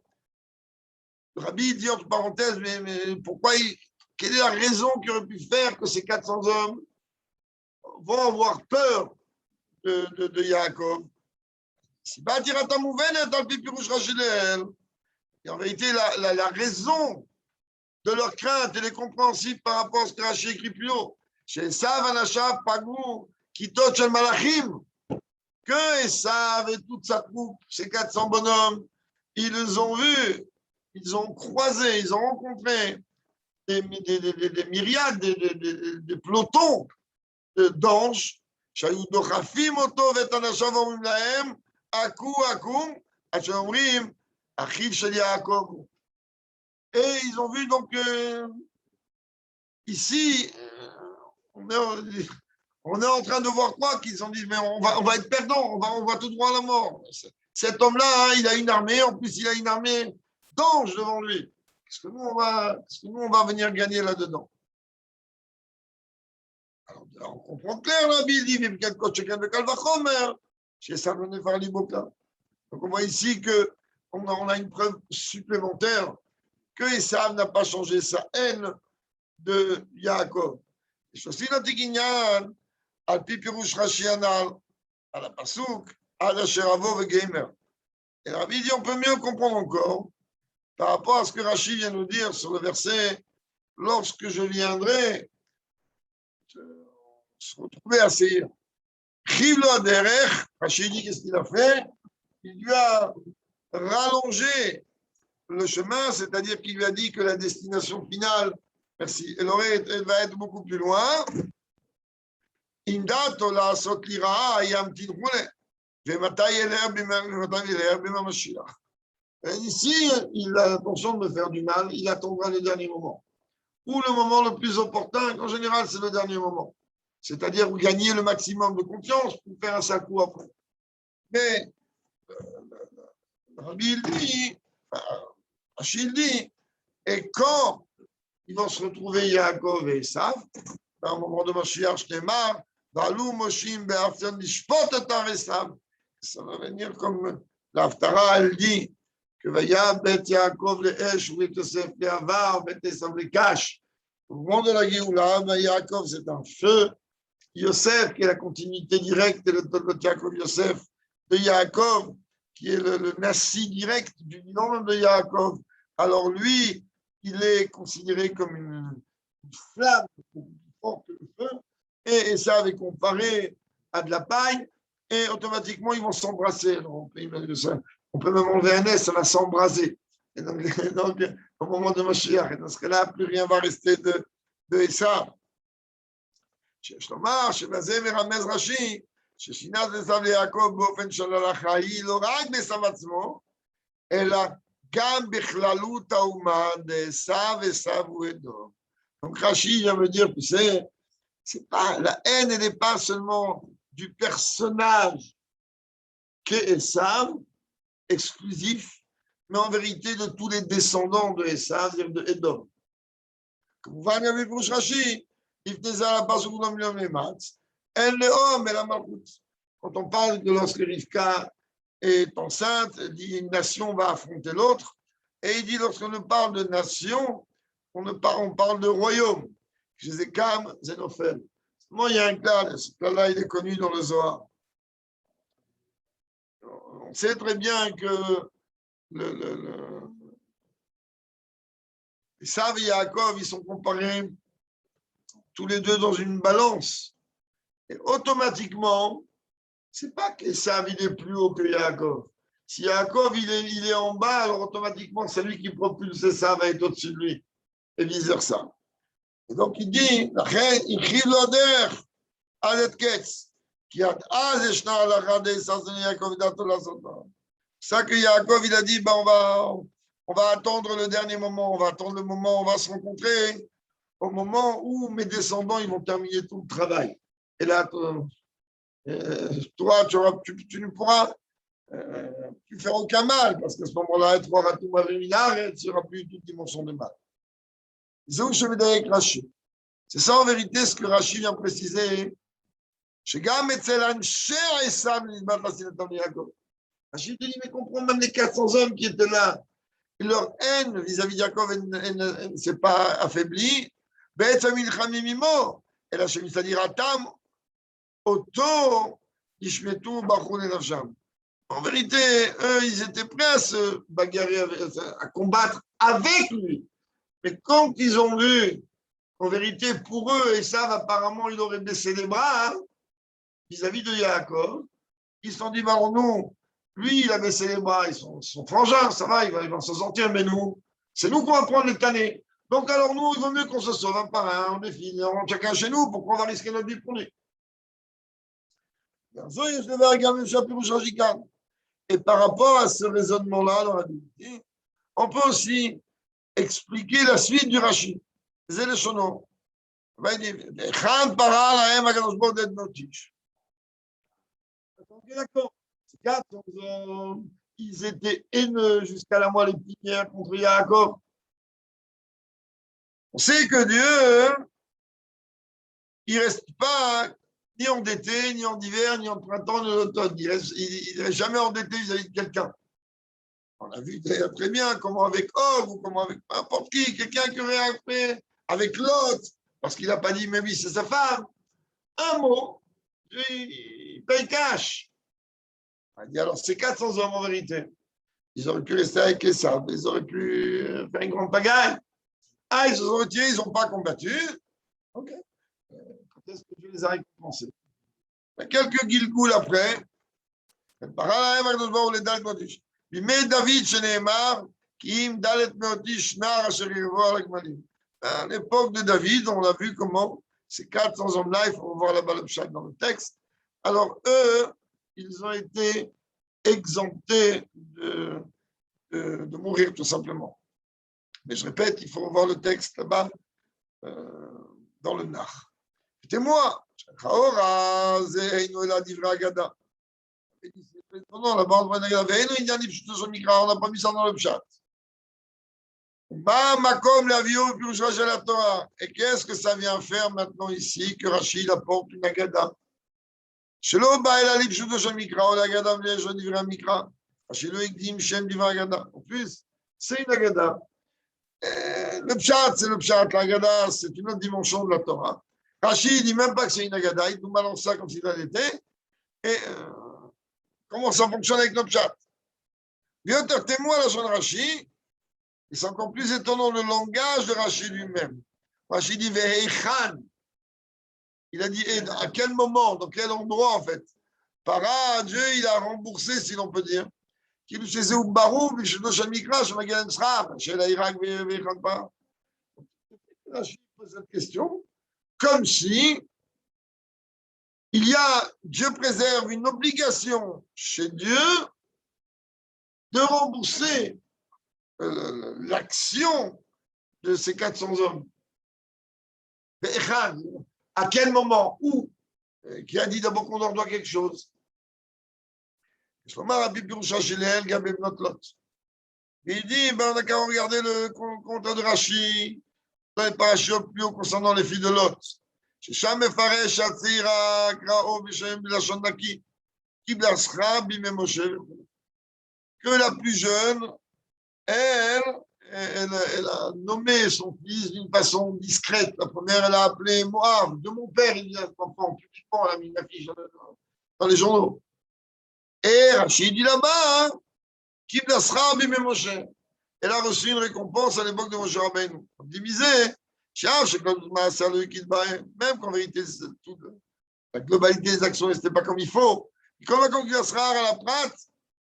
Rabbi dit entre parenthèses, mais pourquoi quelle est la raison qui aurait pu faire que ces 400 hommes vont avoir peur de Yaakov? Si Batiratam ouvert, dans le Pipirouche Rachel, et en vérité, la raison de leur crainte, elle est compréhensible par rapport à ce que Rashi écrit plus haut. Chez Esav, Anashav, Pagou, Kitot, Shel Malachim, que Esav et toute sa troupe, ces 400 bonhommes, ils ont vu, ils ont croisé, ils ont rencontré des myriades, des pelotons d'anges. שהיו דוחפים אותו ואת אנשיו אומרים להם, עקו, אשר אומרים, אחיו של יעקב הוא. Et ils ont vu donc ici, on est en train de voir quoi qu'ils ont dit, mais on va être perdant, on va tout droit à la mort. Cet homme-là, hein, il a une armée, en plus il a une armée d'anges devant lui. Qu'est-ce que nous on va venir gagner là-dedans? Alors, on comprend clair, la Bible dit, donc on voit ici qu'on a une preuve supplémentaire que Esav n'a pas changé sa haine de Yaakov. Et aussi notre guignal, al pi pirouche Rashi anal, à la pasouk, à la cheravo et gamer. Et la Bible dit, on peut mieux comprendre encore par rapport à ce que Rashi vient nous dire sur le verset, lorsque je viendrai se retrouver à Seir. Chivlo Aderech, Rashi dit qu'est-ce qu'il a fait? Il lui a rallongé le chemin, c'est-à-dire qu'il lui a dit que la destination finale, merci, elle va être beaucoup plus loin. Indato la sotlira ayam tinhule, vematay eler bima mashiach. Ici, il a l'intention de me faire du mal, il attendra le dernier moment. Ou le moment le plus opportun, en général, c'est le dernier moment. C'est-à-dire vous gagnez le maximum de confiance pour faire un sale coup après. Mais Rabbi dit, Achille dit, et quand ils vont se retrouver Yaakov et Esav, à un moment de Mashiach, je démarre, Valou Moshim Be'aftan Lishpot Etar Esav. Ça va venir comme l'Aftara, elle dit, que Vaya Bet Yaakov le Esh, ou Yosef le Avar, Bet Esav le Kash. Au moment de la Géoula, Yaakov, c'est un feu. Yosef, qui est la continuité directe de Yaakov Yosef, de Yaakov, qui est le nassi direct du nom de Yaakov. Alors lui, il est considéré comme une flamme plus forte que le feu, et ça avait comparé à de la paille, et automatiquement ils vont s'embrasser. On peut même enlever un S, ça va s'embraser. Et donc, au moment de Mashiach, et dans ce cas-là, plus rien va rester de Esav. שיש לומר שבזה מרמז רש"י ששינת עשיו ליעקב באופן של הלכה היא לא רק בעשיו עצמו, אלא גם בכללות האומה דעשיו עשיו ואדום. Donc Rashi vient me dire, tu sais, c'est pas, la haine, elle n'est pas seulement du personnage qu'est Esav, exclusif, mais en vérité de tous les descendants de Esav, c'est-à-dire de Edom. Comme vous voyez avec Rashi, quand on parle de lorsque Rivka est enceinte, il dit une nation va affronter l'autre, et il dit lorsqu'on parle de nation, on parle de royaume. Zézekam, Zénophel. Moi, il y a un cas, ce cas-là, il est connu dans le Zohar. On sait très bien que Esav et Yaakov, ils sont comparés tous les deux dans une balance. Et automatiquement, c'est pas qu'Esav il est plus haut que Yaakov. Si Yaakov il est en bas, alors automatiquement, celui qui propulse Esav va être au-dessus de lui. Et vice-versa. Et donc il dit, ça que Yaakov il a dit, ben on va attendre le dernier moment, on va attendre le moment où on va se rencontrer, au moment où mes descendants ils vont terminer tout le travail. Et là, toi, tu ne pourras plus faire aucun mal, parce qu'à ce moment-là, tu auras tout mal et tu n'auras plus toute dimension de mal. C'est ça en vérité ce que Rashi vient préciser. Rashi dit, mais comprends même les 400 hommes qui étaient là, et leur haine vis-à-vis de Yaakov ne s'est pas affaiblie. Et la Shem, c'est-à-dire Atam, Oto, Ishmetu, Bachun et Nafsham. En vérité, eux, ils étaient prêts à se bagarrer, à combattre avec lui. Mais quand ils ont vu, en vérité, pour eux, et ça, apparemment, il aurait baissé les bras hein, vis-à-vis de Yaakov, ils se sont dit, bah, alors nous, lui, il a baissé les bras, ils sont frangins, ça va, ils vont s'en sortir, mais nous, c'est nous qu'on va prendre les tannés. Donc, alors nous, il vaut mieux qu'on se sauve un par un, on défile, on rentre chacun chez nous, pourquoi on va risquer notre vie pour lui? Et par rapport à ce raisonnement-là, dans la Bible, on peut aussi expliquer la suite du Rashi. C'est le sono. D'accord. Ces 400 hommes, ils étaient haineux jusqu'à la moelle épinière contre Yaakov. On sait que Dieu, il ne reste pas ni en été, ni en hiver, ni en printemps, ni en automne. Il ne reste jamais endetté vis-à-vis de quelqu'un. On a vu d'ailleurs très bien comment avec Og ou comment avec n'importe qui, quelqu'un qui aurait fait avec l'autre, parce qu'il n'a pas dit, mais oui, c'est sa femme. Un mot, il paye cash. On a dit, alors, c'est 400 hommes en vérité. Ils auraient pu rester avec les sables, ils auraient pu faire une grande pagaille. Ah, ils se sont retirés, ils n'ont pas combattu. Ok. Quand est-ce que je les ai récompensés? Quelques Gilgoul après, mais David, Sheneemar, Kim, Dalet Meotish, Nar, Asherivor, Akmalim. À l'époque de David, on a vu comment ces 400 hommes-là, il faut voir la balabchat dans le texte. Alors, eux, ils ont été exemptés de mourir tout simplement. Mais je répète, il faut voir le texte là-bas dans le Nar. Écoutez-moi, non, là-bas, on n'a pas mis ça dans le chat. Et qu'est-ce que ça vient faire maintenant ici que Rachid apporte une agada? En plus, c'est une agada. Le pshat, c'est le pshat. L'agada, c'est une autre dimension de la Torah. Rachid ne dit même pas que c'est une agada. Il nous balance ça comme si ça l'était. Et comment ça fonctionne avec le pshat? Viens te témoin la son Rachid. Et c'est encore plus étonnant le langage de Rachid lui-même. Rachid dit Veheichan. Il a dit à quel moment, dans quel endroit en fait. Para, Dieu, il a remboursé, si l'on peut dire. Qu'il chez eux Barou, mais chez nos Mikra, chez Magalan Srab, chez l'Irak, Veheichan pas. Rachid pose cette question comme si il y a, Dieu préserve une obligation chez Dieu de rembourser l'action de ces 400 hommes. À quel moment? Où? Qui a dit d'abord qu'on leur doit quelque chose? Il dit, ben, on n'a qu'à regarder le contrat de Rashi, dans les parachutes plus haut concernant les filles de Lot. Que la plus jeune, elle a nommé son fils d'une façon discrète. La première, elle a appelé Moab. De mon père, il vient cet enfant. Publiquement, elle a mis une affiche dans les journaux. Et Rachid dit là-bas, elle a reçu une récompense à l'époque de Moshe Rabbeinu. Optimisé, même qu'en vérité, la globalité des actions n'était pas comme il faut. Comme la conquête rare à la prate,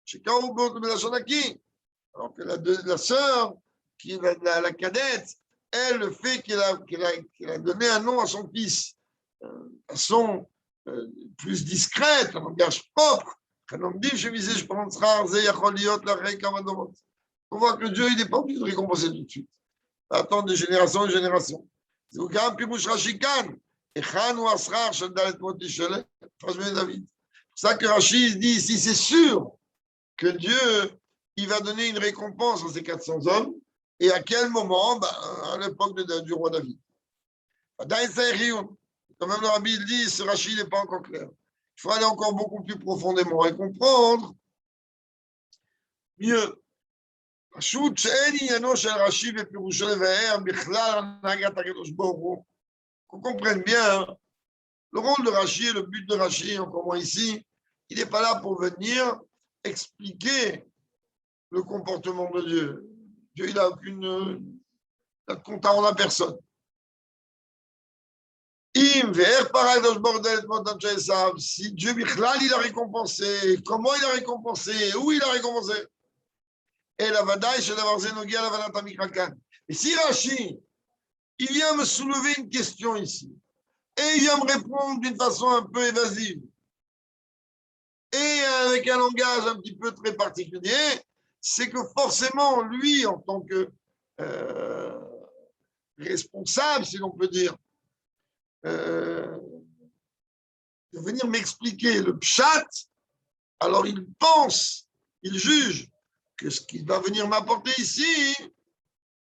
chez Kaoubot de la Shonaki. Alors que la sœur, qui est la cadette, elle, le fait qu'elle a donné un nom à son fils, de façon plus discrète, un langage propre, on voit que Dieu, il n'est pas obligé de récompenser tout de suite. Attendre de génération en génération. C'est pour ça que Rachid dit ici, c'est sûr que Dieu, il va donner une récompense à ces 400 hommes. Et à quel moment? À l'époque du roi David. Quand même le Rabbi dit, ce Rachid n'est pas encore clair. Il faut aller encore beaucoup plus profondément et comprendre mieux. Qu'on comprenne bien le rôle de Rashi et le but de Rashi, encore moins ici, il n'est pas là pour venir expliquer le comportement de Dieu. Dieu, il n'a aucune notre compte à personne. Si Dieu Bichlal, il a récompensé, comment il a récompensé, où il a récompensé. Et la Vadaï, c'est d'avoir Zenogia, la Vanata Mikrakan. Et si Rashi, il vient me soulever une question ici, et il vient me répondre d'une façon un peu évasive, et avec un langage un petit peu très particulier, c'est que forcément, lui, en tant que responsable, si l'on peut dire, de venir m'expliquer le pshat, alors il pense, il juge que ce qu'il va venir m'apporter ici,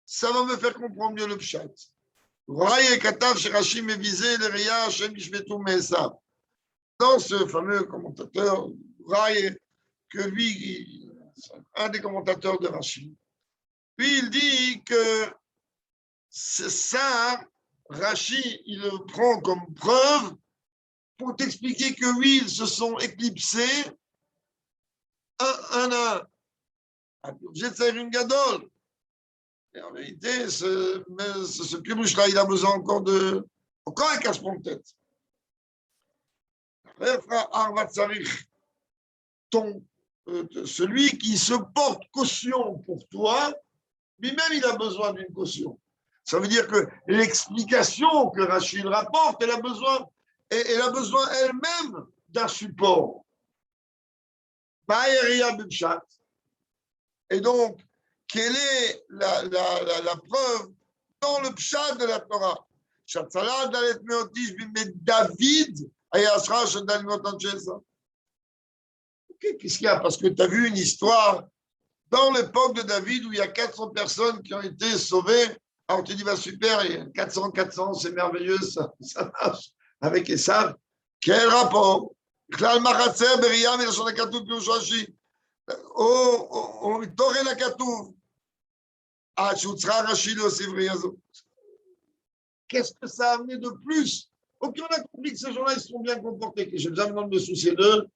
ça va me faire comprendre mieux le pshat. Dans ce fameux commentateur, que lui, un des commentateurs de Rashi, lui, il dit que c'est ça, Rashi, il le prend comme preuve pour t'expliquer que oui, ils se sont éclipsés un à un. Obligé de faire une gadole. Et en vérité, ce pirouche-là, il a besoin encore un casse-point de tête. Celui qui se porte caution pour toi, lui-même, il a besoin d'une caution. Ça veut dire que l'explication que Rachid rapporte, elle a besoin elle-même d'un support. Et donc, quelle est la preuve dans le pshat de la Torah? David, qu'est-ce qu'il y a? Parce que tu as vu une histoire dans l'époque de David où il y a 400 personnes qui ont été sauvées. Alors tu dis, bah super, 400, c'est merveilleux, ça marche avec Esav. Quel rapport? Qu'est-ce que ça a amené de plus? Ok, on a compris que ces gens-là, ils sont bien comportés, que j'ai jamais besoin de me soucier d'eux.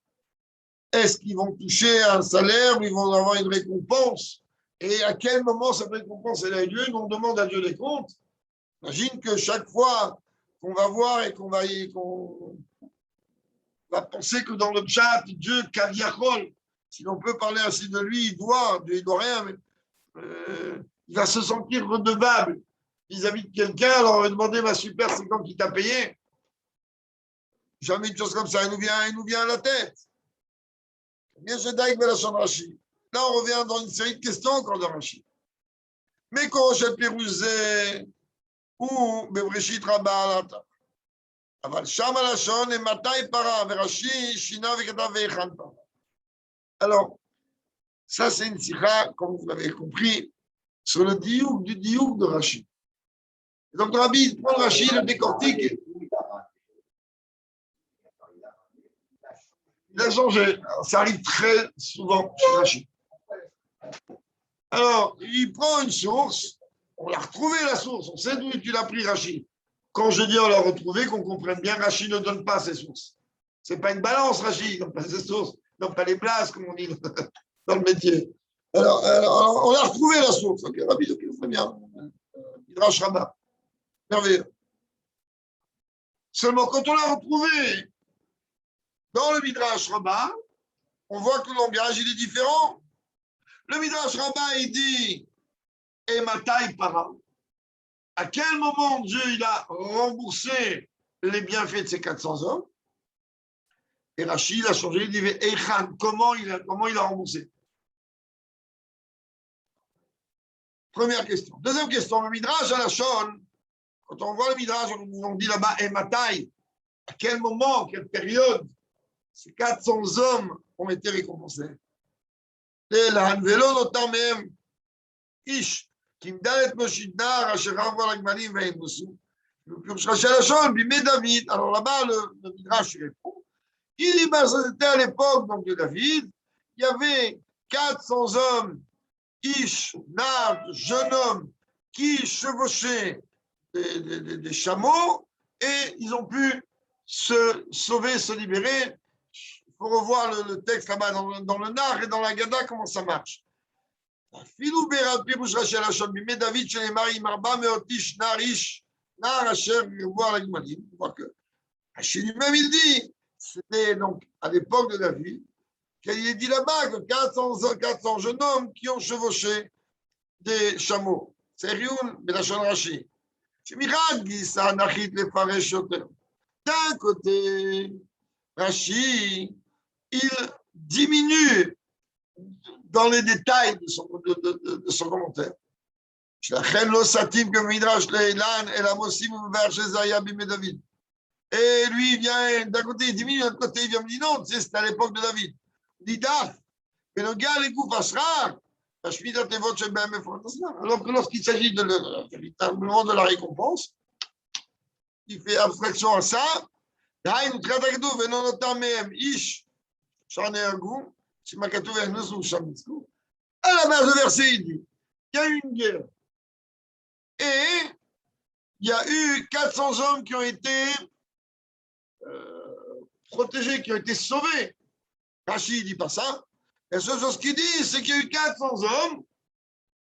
Est-ce qu'ils vont toucher un salaire ou ils vont avoir une récompense? Et à quel moment cette récompense elle a eu lieu? On demande à Dieu des comptes. Imagine que chaque fois qu'on va voir et qu'on va penser que dans le chat, Dieu, Kaviachol, si l'on peut parler ainsi de lui, Dieu, il doit rien, mais il va se sentir redevable vis-à-vis de quelqu'un, alors on va demander, ma super, c'est quand qui t'a payé? Jamais une chose comme ça, il nous vient à la tête. Là, on revient dans une série de questions encore de Rachid. Mais quand Rochelle Pérouzé ou Bebreshit Rabba Alata. אבל שם הלשון מתי פרה, ורש"י שינה וכתב והיכן פרה. Alors, ça c'est une sikha, comme vous l'avez compris, sur le diouk du diouk de Rashi. Donc, Rabbi, il prend Rashi, le décortique. Il a changé. Alors, ça arrive très souvent chez Rashi. Alors, il prend une source, on l'a retrouvé la source, on sait d'où tu l'as pris, Rashi. Quand je dis on l'a retrouvé, qu'on comprenne bien, Rashi ne donne pas ses sources. Ce n'est pas une balance, Rashi, il ne donne pas ses sources, il ne donne pas les blases, comme on dit dans le métier. Alors on a retrouvé la source. Ok, Rabbi, ok, très bien. Midrash Rabbah. Merveilleux. Seulement, quand on l'a retrouvé dans le Midrash Rabbah, on voit que le langage, il est différent. Le Midrash Rabbah, il dit et Matai para. À quel moment Dieu il a remboursé les bienfaits de ces 400 hommes? Et Rachid a changé, il dit Eichan, comment il a remboursé? Première question. Deuxième question, le Midrash à la Shon, quand on voit le Midrash, on dit là-bas et Matai, à quel moment, quelle période ces 400 hommes ont été récompensés? Et la Hanvelo notam même Ish. Alors là-bas, le Midrash répond. Il dit, c'était à l'époque donc, de David, il y avait 400 hommes, Ish, Nad, jeunes hommes, qui chevauchaient des chameaux et ils ont pu se sauver, se libérer. Il faut revoir le texte là-bas dans le Nar et dans la Gada, comment ça marche. אפילו פירוש רש"י הלשון, בימי דוד שנאמר עם 400 איש נער אשר ירבו על הגמלים. On voit que Rachid lui-même il dit, c'était donc à l'époque de David, qu'il est dit là-bas que 400 jeunes hommes qui ont chevauché des chameaux. C'est Rioun, Belachon Rashi. שמחד גיסא נחית לפרש יותר. D'un côté, Rashi, il diminue dans les détails de son commentaire. לכן לא סתים כמדרש לאילן, אלא מוסיף ומבאר שזה היה בימי דוד. Et lui, il vient, d'un côté, il diminue, de l'autre côté, il vient me dire non, tu sais, c'était à l'époque de David. Il dit daf, mais le gars, les goûts passera, alors que lorsqu'il s'agit véritablement de la récompense, il fait abstraction à ça. דהיינו, תחילת הכתוב, ואינו נותר מהם איש, שער נהרגו, שמה כתוב, הכנסו שם ניצחו. À la base du verset, il dit, il y a eu une guerre. Et il y a eu 400 hommes qui ont été protégés, qui ont été sauvés. Rachid ne dit pas ça. La seule chose qu'il dit, c'est qu'il y a eu 400 hommes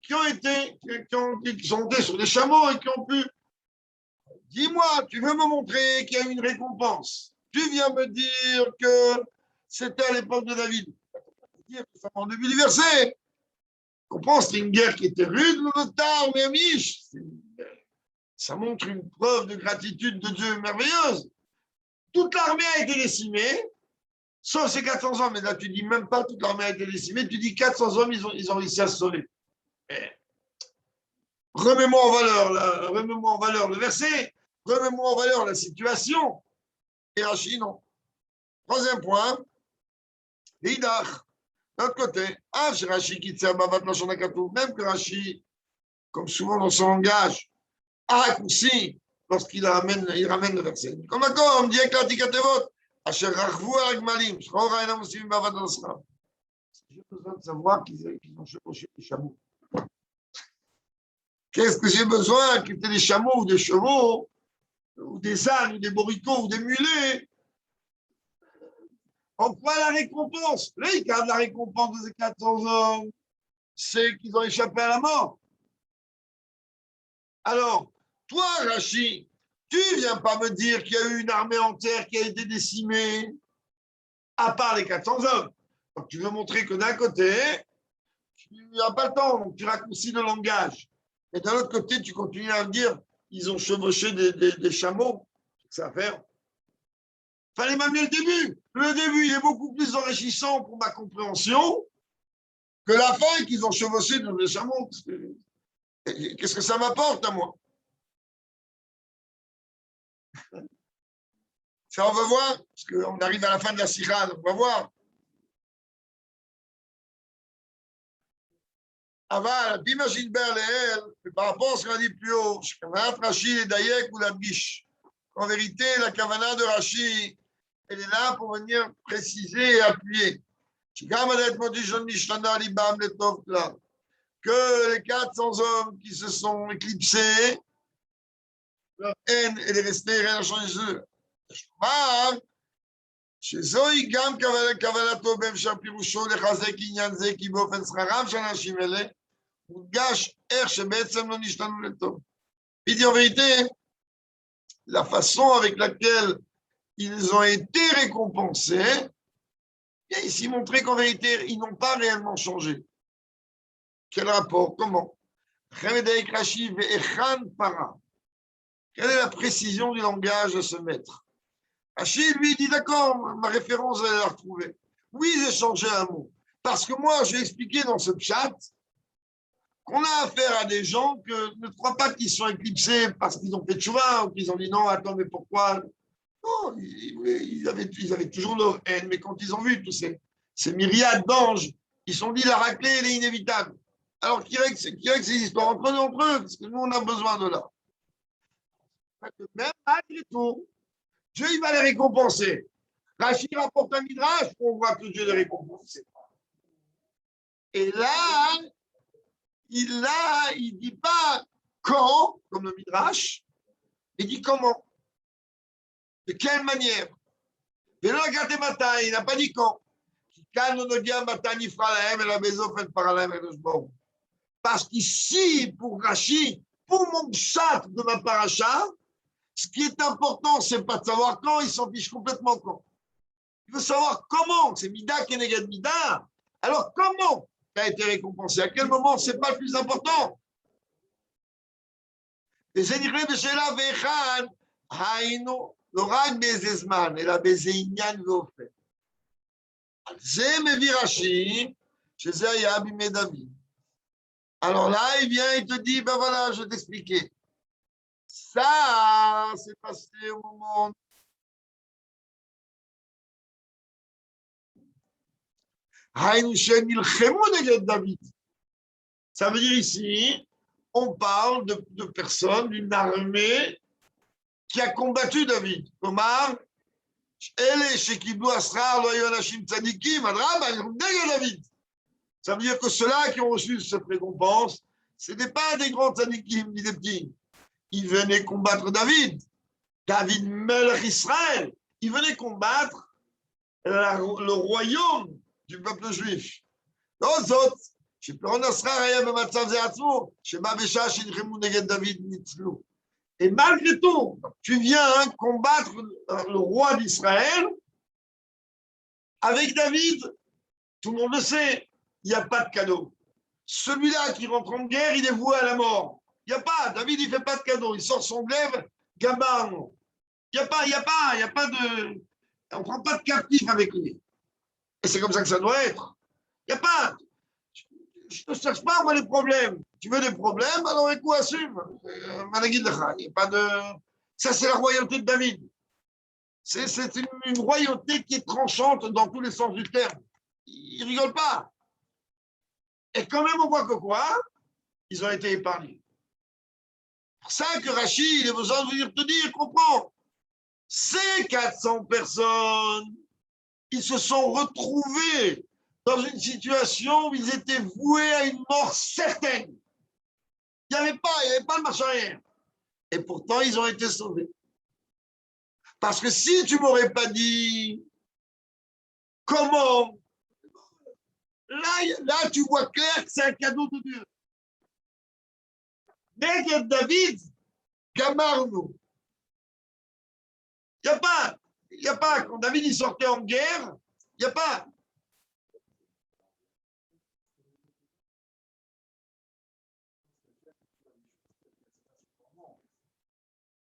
qui sont montés sur des chameaux et qui ont pu. Dis-moi, tu veux me montrer qu'il y a eu une récompense. Tu viens me dire que c'était à l'époque de David. Dire que ça en début du verset. Comprends, c'était une guerre qui était rude, le tard, mais amiche. Ça montre une preuve de gratitude de Dieu merveilleuse. Toute l'armée a été décimée, sauf ces 400 hommes. Mais là, tu dis même pas toute l'armée a été décimée, tu dis 400 hommes, ils ont réussi à se sauver. Remets-moi en valeur le verset, remets-moi en valeur la situation. Et Rachid, non. Troisième point, l'idach. D'un côté, même que Rachid, comme souvent dans son langage, a raccourci lorsqu'il ramène le verset. Comme d'accord, on dit avec l'Atikatevot, Asher Rachvu al-Gmalim, Shchora enam osim bavad al-Asram. J'ai besoin de savoir qu'ils ont chevauché des chameaux. Qu'est-ce que j'ai besoin? Que c'était des chameaux ou des chevaux, ou des ânes, ou des boricots, ou des mulets. En quoi la récompense? Là, il garde la récompense de ces 400 hommes, c'est qu'ils ont échappé à la mort. Alors, toi, Rachid, tu ne viens pas me dire qu'il y a eu une armée entière qui a été décimée, à part les 400 hommes. Donc, tu veux montrer que d'un côté, tu n'as pas le temps, donc tu raccourcis le langage. Et d'un autre côté, tu continues à me dire ils ont chevauché des chameaux. C'est à faire. Il fallait m'amener le début. Le début, il est beaucoup plus enrichissant pour ma compréhension que la fin qu'ils ont chevauché des chameaux. Qu'est-ce que ça m'apporte à moi? Ça, on va voir, parce qu'on arrive à la fin de la sikha, on va voir. Aval, t'imagines bien par rapport à ce qu'on a dit plus haut, Rachid et Dayek ou la biche. En vérité, la kavana de Rachid, elle est là pour venir préciser et appuyer. Que les 400 hommes qui se sont éclipsés, leur haine, elle est restée, rien n'a changé. שזוהי גם כוונתו בהמשך פירושו לחזק עניין זה, כי באופן שכרם של האנשים האלה, מודגש איך שבעצם לא נשתנו לטוב. Il dit en vérité, la façon avec laquelle ils ont été récompensés, il y a ici montré qu'en vérité, ils n'ont pas réellement changé. Quel rapport? Comment? Quelle est la précision du langage de ce maître? Achille, lui, dit d'accord, ma référence, elle la retrouver. Oui, j'ai changé un mot. Parce que moi, j'ai expliqué dans ce chat qu'on a affaire à des gens que ne croient pas qu'ils sont éclipsés parce qu'ils ont fait tchouva ou qu'ils ont dit non, attends, mais pourquoi? Non, ils avaient toujours leur haine, mais quand ils ont vu tous ces myriades d'anges, ils se sont dit la raclée, elle est inévitable. Alors, qui règle ces histoires entre eux, parce que nous, on a besoin de là. Même malgré tout, Dieu, il va les récompenser. Rachid rapporte un midrash pour voir que Dieu les récompense. Et là, il ne dit pas quand, comme le midrash, il dit comment. De quelle manière. Il n'a pas dit quand. Quand on dit un matin, il fera la haine et la maison faite par la haine et le jbon. Parce qu'ici, pour Rashi, pour mon chat de ma paracha, ce qui est important, c'est pas de savoir quand, il s'en fiche complètement quand. Il veut savoir comment, c'est Mida Keneged Mida. Alors comment tu as été récompensé? À quel moment? C'est pas le plus important. וזה נכלל בשאלה ואחד, היינו, לא רק באיזה זמן, אלא באיזה עניין ואופן. על זה מביא רש"י, שזה היה בימי דוד. Alors là, il vient, il te dit, ben voilà, je vais t'expliquer. Ça, c'est passé au moment. היינו שהם נלחמו נגד דוד. Ça veut dire ici, on parle de personnes, d'une armée qui a combattu David. Comment? אלה שקיבלו השכר לא היו אנשים צדיקים, אדרבה, הם נגד דוד. Ça veut dire que ceux-là qui ont reçu cette récompense, ce n'étaient pas des grands tzadikim ni des petits. Ils venaient combattre David. David Melech Israël. Ils venaient combattre le royaume du peuple juif. Dans autres, שפירון השכר היה במצב זה עצמו, שבא בשעה שנלחמו נגד דוד ניצלו. Et malgré tout, tu viens combattre le roi d'Israël avec David. Tout le monde le sait, il n'y a pas de cadeau. Celui-là qui rentre en guerre, il est voué à la mort. Il n'y a pas, David, il ne fait pas de cadeau. Il sort son glaive, gamin. Il n'y a pas de... On ne prend pas de captif avec lui. Et c'est comme ça que ça doit être. Il n'y a pas... Je ne cherche pas, moi, les problèmes. Tu veux des problèmes, alors écoute, assume. Il n'y a pas de... Ça, c'est la royauté de David. C'est une royauté qui est tranchante dans tous les sens du terme. Ils ne rigolent pas. Et quand même, on voit que quoi? Ils ont été épargnés. C'est pour ça que Rachid, il a besoin de venir te dire, comprends. Ces 400 personnes, ils se sont retrouvés dans une situation où ils étaient voués à une mort certaine. Il n'y avait pas de marche arrière. Et pourtant, ils ont été sauvés. Parce que si tu ne m'aurais pas dit comment, là, tu vois clair que c'est un cadeau de Dieu. Neged David, Gamarno. Il n'y a pas, quand David il sortait en guerre, il n'y a pas.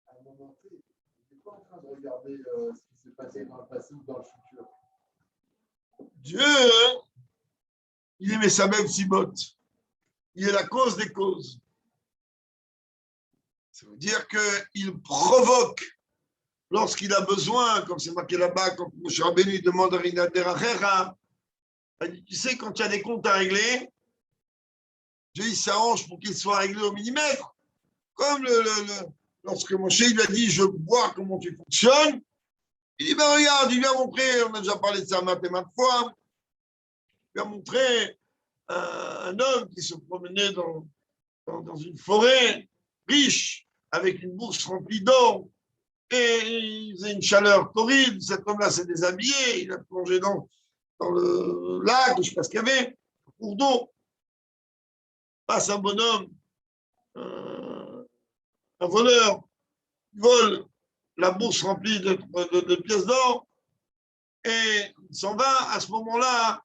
À un moment donné, il n'est pas en train de regarder ce qui s'est passé dans le passé ou dans le futur. Dieu, il est Messamem Simot. Il est la cause des causes. Ça veut dire qu'il provoque lorsqu'il a besoin, comme c'est marqué là-bas, quand Moshe Rabbeinu demande à Rina Derachera, tu sais, quand il y a des comptes à régler, Dieu il s'arrange pour qu'ils soient réglés au millimètre. Comme lorsque Moshe lui a dit, je veux voir comment tu fonctionnes, il dit, ben regarde, il lui a montré, on a déjà parlé de ça maintes et maintes fois, il lui a montré un homme qui se promenait dans une forêt riche, avec une bourse remplie d'or, et il faisait une chaleur torride. Cet homme-là s'est déshabillé, il a plongé dans le lac, je ne sais pas ce qu'il y avait, un cours d'eau. Passe un bonhomme, un voleur, il vole la bourse remplie de pièces d'or, et il s'en va. À ce moment-là,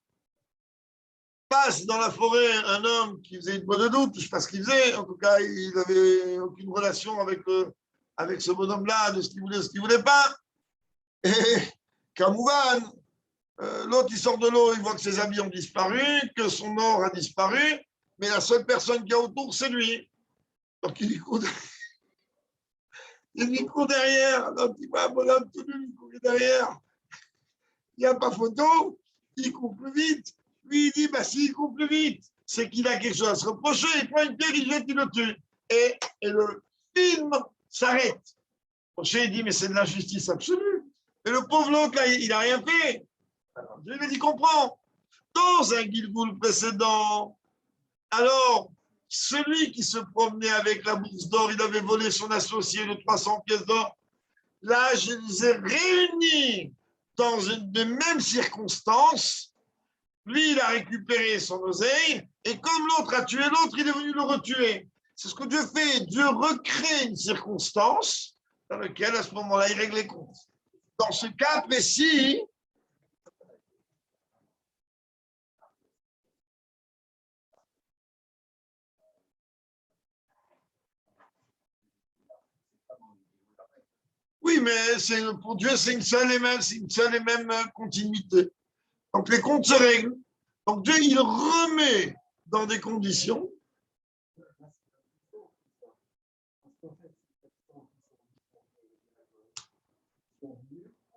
passe dans la forêt un homme qui faisait une bonne de doute, je ne sais pas ce qu'il faisait, en tout cas, il n'avait aucune relation avec ce bonhomme-là, de ce qu'il voulait, ce qu'il ne voulait pas. Et Kamouvan, l'autre, il sort de l'eau, il voit que ses habits ont disparu, que son or a disparu, mais la seule personne qui est autour, c'est lui. Donc, il y court derrière. Donc, il voit un bonhomme tout nu, il court derrière. Il n'y a pas photo, il court plus vite. Lui, il dit, bah, s'il court plus vite, c'est qu'il a quelque chose à se reprocher. Il prend une pierre, il jette, il le tue. Et le film s'arrête. Moshe dit, mais c'est de l'injustice absolue. Mais le pauvre l'autre, là, il n'a rien fait. Alors, Dieu lui dit, comprends. Dans un Gilgoul précédent, alors, celui qui se promenait avec la bourse d'or, il avait volé son associé de 300 pièces d'or. Là, je les ai réunis dans une des mêmes circonstances, Lui, il a récupéré son oseille, et comme l'autre a tué l'autre, il est venu le retuer. C'est ce que Dieu fait. Dieu recrée une circonstance dans laquelle, à ce moment-là, il règle les comptes. Dans ce cas précis, oui, mais pour Dieu, c'est une seule et même continuité. Donc, les comptes se règlent. Donc, Dieu, il remet dans des conditions.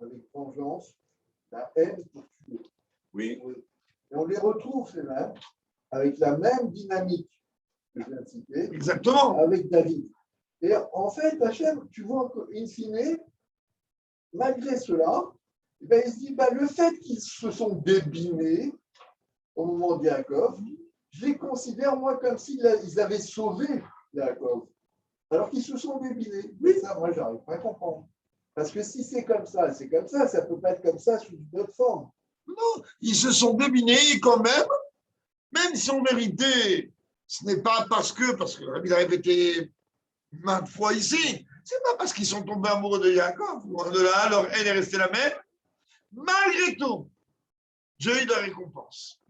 Avec vengeance, la haine pour tuer. Oui. Et on les retrouve, ces mêmes, avec la même dynamique que je viens de citer, Exactement. avec David. Et en fait, Hachem, tu vois qu'in fine, malgré cela, eh ben, il se dit, le fait qu'ils se sont débinés au moment de Yaakov, je les considère, moi, comme s'ils avaient sauvé Yaakov. Alors qu'ils se sont débinés. Mais ça, moi, j'arrive pas à comprendre. Parce que si c'est comme ça, ça ne peut pas être comme ça sous une autre forme. Non, ils se sont débinés quand même si en vérité, ce n'est pas parce que il a répété maintes fois ici, c'est pas parce qu'ils sont tombés amoureux de Yaakov, loin de là, leur haine est restée la même. Malgré tout, Dieu il leur récompense.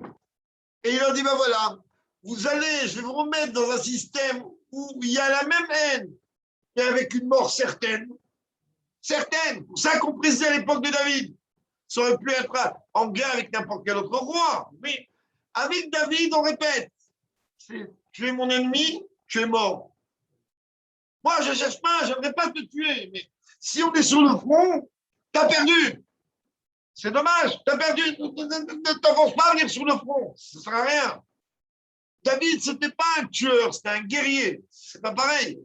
Et il leur dit, voilà, je vais vous remettre dans un système où il y a la même haine, mais avec une mort certaine. Certaine. Pour ça qu'on précisait à l'époque de David. Ça aurait pu être en guerre avec n'importe quel autre roi. Mais avec David, on répète, tu es mon ennemi, tu es mort. Moi, je ne cherche pas, je n'aimerais pas te tuer. Mais si on est sur le front, tu as perdu. C'est dommage, tu as perdu. Ne t'avance pas à venir sur le front. Ça ne sert à rien. David, ce n'était pas un tueur, c'était un guerrier. C'est pas pareil.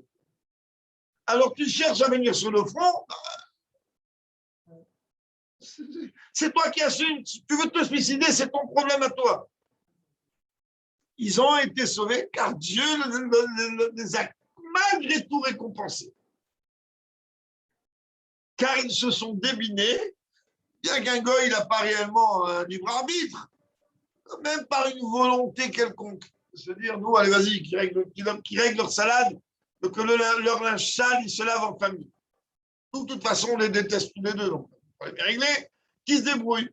Alors tu cherches à venir sur le front, c'est toi qui assumes. Si tu veux te suicider, c'est ton problème à toi. Ils ont été sauvés car Dieu les a malgré tout récompensés. Car ils se sont débinés, bien qu'un gars, il n'a pas réellement un libre arbitre, même par une volonté quelconque. Se dire, nous, allez, vas-y, qui règlent leur salade, que leur linge sale, ils se lavent en famille. De toute façon, on les déteste tous les deux, donc on va les régler. Qui se débrouille.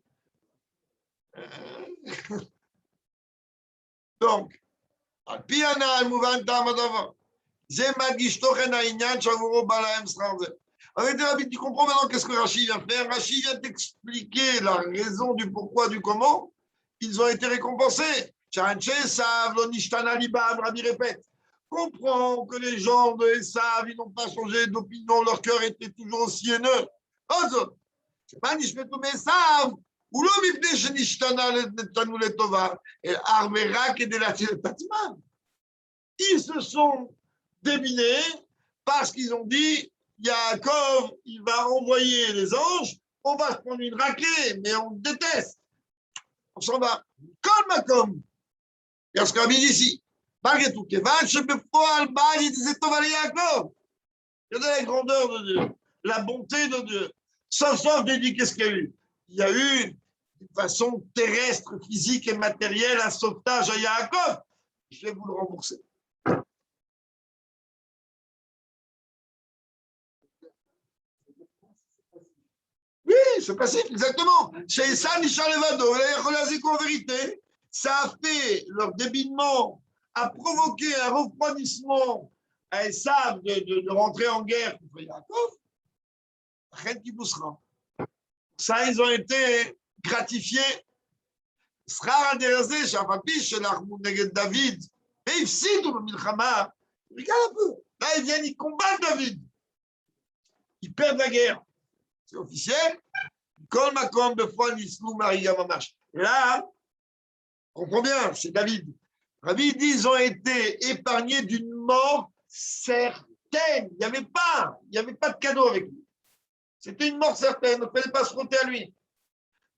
Donc, על פי הנ"ל מובן טעם הדבר. זה מדגיש תוכן העניין שעבורו בא להם שכר זה. Avec Rabbi, tu comprends maintenant qu'est-ce que Rachid vient faire? Rachid vient t'expliquer la raison du pourquoi, du comment ils ont été récompensés. Rabbi répète. Comprends que les gens de Esav, ils n'ont pas changé d'opinion, leur cœur était toujours aussi haineux. C'est pas Nishmetu Esav. הוא לא מפני שנשתנה נתנו לטובה, אלא רק כדי להציל את עצמם. Ils se sont débinés parce qu'ils ont dit, Yaakov, il va envoyer les anges, on va se prendre une raclée, mais on déteste. On s'en va. Comme Makom. Et ce qu'on dit ici, malgré tout, Kevan, je peux pas le mal, il disait Tova le Yaakov. Regardez la grandeur de Dieu, la bonté de Dieu. Sauf, Dieu dit, qu'est-ce qu'il y a eu? Il y a eu de façon terrestre, physique et matérielle, un sauvetage à Yaakov. Je vais vous le rembourser. Oui, c'est passif, exactement. Chez ça, Michel Levado, en vérité, ça a fait leur débilement, a provoqué un refroidissement à Esav de rentrer en guerre contre Yaakov. Rien qui poussera. Ça, ils ont été gratifiés. Regarde un peu. Là, ils viennent, ils combattent David. Ils perdent la guerre. C'est officiel. Là, on comprend bien, c'est David. David dit, ils ont été épargnés d'une mort certaine. Il n'y avait pas de cadeau avec lui. C'était une mort certaine, on ne fallait pas se frotter à lui.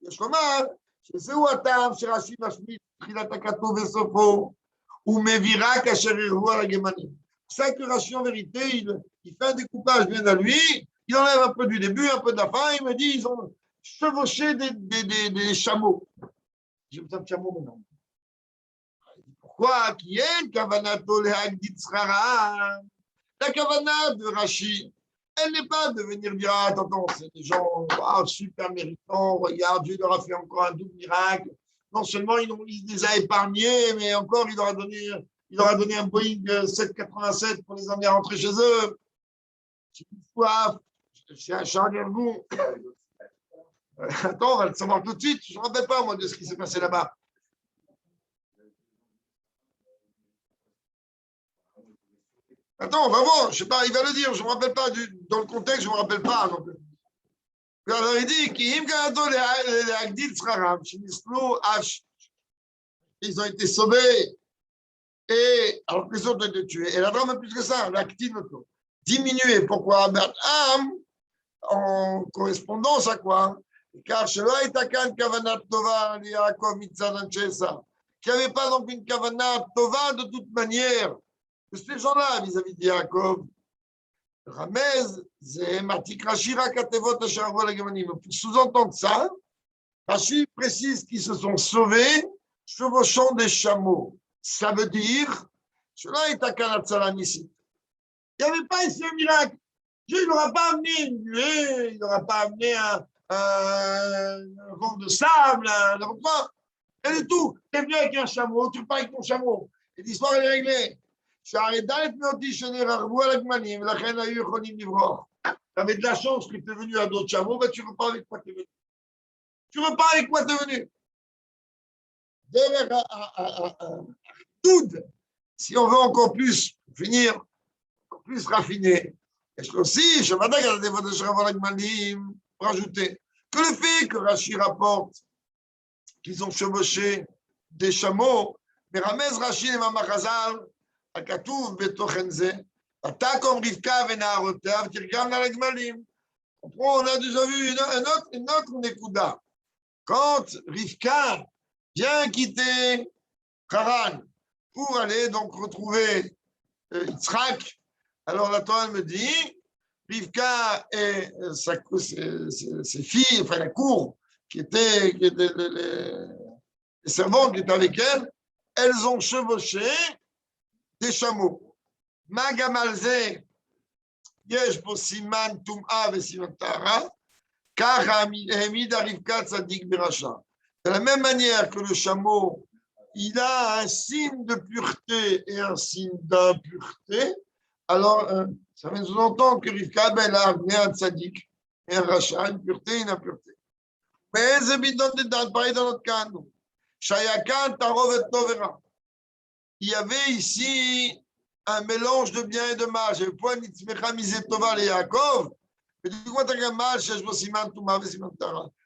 יש לומר שזהו הטעם שרש"י משמיט תחילת הכתוב וסופו ומבירה כאשר הראו על הגמנים. C'est ça que Rashi, en vérité, il fait un découpage bien à lui, il enlève un peu du début, un peu de la fin, il me dit, ils ont chevauché des chameaux. j'ai besoin de chameau maintenant. Pourquoi? Qui est le kavanato le hagdit srara? La kavana de Rashi, elle n'est pas de venir dire ah, attends, c'est des gens super méritants, regarde, Dieu leur a fait encore un double miracle. Non seulement il les a épargnés, mais encore il leur a donné un Boeing 787 pour les amener à rentrer chez eux. C'est une fois, c'est un Charles Herbourg. Attends, on va le savoir tout de suite. Je ne me rappelle pas, moi, de ce qui s'est passé là-bas. Attends, on va voir. Je ne sais pas, il va le dire. Je ne me rappelle pas. Dans le contexte, je ne me rappelle pas. Donc, alors, il dit ils ont été sauvés. Et alors que les autres ont été tués. Et la drame, plus que ça, l'actinoto. Diminué. Pourquoi? En correspondance à quoi? Car chez Loïtakan Kavanat Tova, Yaakov Mitzan Chesa, qui n'avait pas donc une Kavanat Tova de toute manière, de ces gens-là vis-à-vis de Yaakov. Ramez, Matik Rashira Katevot Asharvo Lagamanim. Pour sous-entendre ça, Rashi précise qu'ils se sont sauvés chevauchant des chameaux. Ça veut dire, cela est à Kanatsalan ici. Il n'y avait pas ici un miracle. Dieu il n'aura pas amené une nuée, il n'aura pas amené un vent de sable, un repas. Rien du tout. Tu es venu avec un chameau, tu pars avec ton chameau. Et l'histoire est réglée. Tu avais de la chance que tu es venu à d'autres chameaux, mais tu repars avec quoi tu es venu. Tu repars avec quoi tu es venu. Si on veut encore plus finir, encore plus raffiner, est-ce que aussi, je vais rajouter que le fait que Rashi rapporte qu'ils ont chevauché des chameaux, mais Ramez Rashi et Mamachazal, Akatouf Betochenze, Atakom Rivka Venaharotav, Tirgam Nalagmalim. On a déjà vu une autre Nekuda. Quand Rivka vient quitter Haran pour aller donc retrouver Yitzhak, alors la Torah me dit, Rivka et ses filles, enfin la cour, qui étaient les servantes qui étaient avec elles, elles ont chevauché des chameaux. Magamalze, yesh bo siman tum'a ve siman tara, car Hamida Rivka tzadik beracha. De la même manière que le chameau, il a un signe de pureté et un signe d'impureté, alors ça veut sous-entendre que Rivka a amené un tzaddik et un rachat, une pureté et une impureté. Mais c'est bidon de date, pareil dans notre cas. Shayakan, Tarov et Tovera. Il y avait ici un mélange de bien et de mal. Je point Nitzmecha Mizé Tova et Yaakov. Mais du coup, tu as un mal,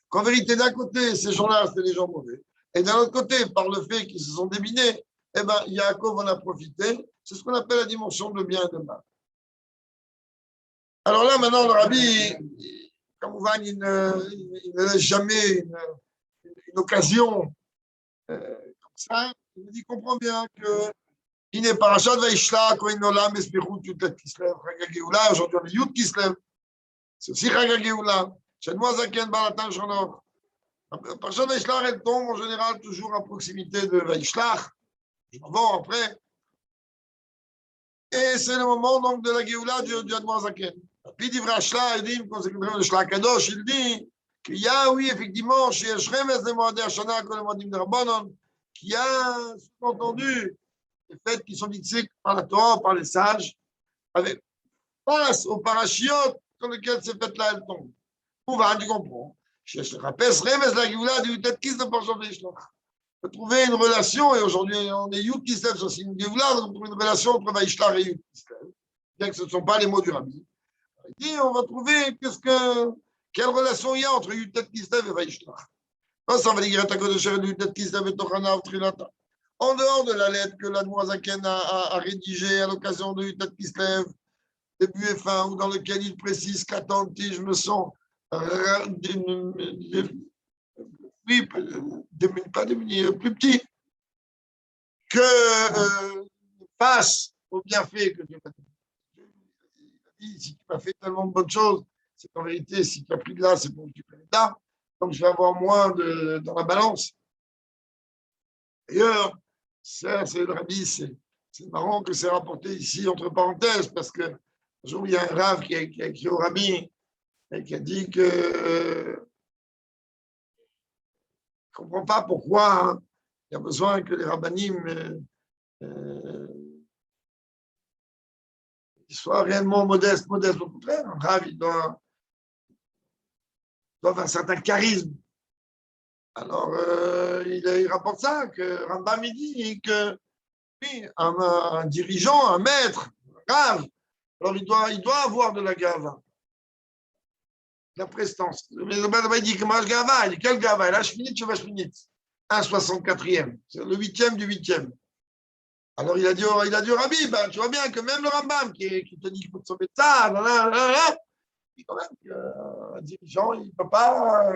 qu'en vérité, d'un côté, ces gens-là, c'était des gens mauvais. Et d'un autre côté, par le fait qu'ils se sont débinés, eh ben, Yaakov en a profité. C'est ce qu'on appelle la dimension de bien et de mal. Alors là, maintenant, le rabbi, comme on va, il ne laisse jamais une occasion comme ça. Il nous dit, comprends bien que il n'est pas rachat de Vaishla, quand il n'olam, espérou, tout être Kislev, Chagagéoula, aujourd'hui on est Yud Kislev. C'est aussi Chagagéoula. Chez moi, Zaken, Balatan, Shanor. La parashat de Vaishla, elle tombe en général toujours à proximité de Vaishla. Avant, après. Et c'est le moment donc de la Géoula du Admoazaken. Puis d'Ivrachla, il dit, conséquemment de Shla Kadosh, il dit qu'il y a, oui, effectivement, chez Eshremes de Moadé Hashana, comme le Moadim de Rabbanon, qu'il y a sous-entendu les fêtes qui sont dictées par la Torah, par les sages, avec face aux parachiotes dans lesquels ces fêtes-là, elles tombent. Où va, tu comprends? Chez Eshremes, Remes la Géoula, du Tetkis de Parashat Vaishla. On peut trouver une relation, et aujourd'hui on est Yud Kislev, c'est aussi une Géoula, donc on trouve une relation entre Vaishla et Yud Kislev, bien que ce ne sont pas les mots du Rabbi. Il dit, on va trouver quelle relation il y a entre Yud Kislev et Vaishla. Ça va dire Yud Kislev et Tochanav Trilata. En dehors de la lettre que l'Admoazaken a rédigée à l'occasion de Yud Kislev, début et fin, ou dans lequel il précise qu'attendez, je me sens oui, pas démuni, plus petit, que face au bienfait que Dieu m'a dit. Si tu m'as fait tellement de bonnes choses, c'est qu'en vérité, si tu as pris de là, c'est pour que tu prennes de là. Donc je vais avoir moins dans la balance. D'ailleurs, ça, c'est le rabbi, c'est marrant que c'est rapporté ici entre parenthèses, parce que un jour, il y a un rave qui a écrit au rabbi et qui a dit que ne comprend pas pourquoi hein, il y a besoin que les rabbinim soient réellement modestes. Au contraire, un rave, il doit avoir un certain charisme. Alors, il rapporte ça, que Rambam il dit que oui, un dirigeant, un maître, un rave, alors il doit avoir de la gava, de la prestance. Mais le Baba il dit que moi, gava, il dit quel gava? La shminit, je vais shminit. 1,64e, c'est le 8e du 8e. Alors il a dit au Rabbi, ben, tu vois bien que même le Rambam qui te dit qu'il faut te sauver de ça, il dit quand même qu'un dirigeant, il ne peut pas.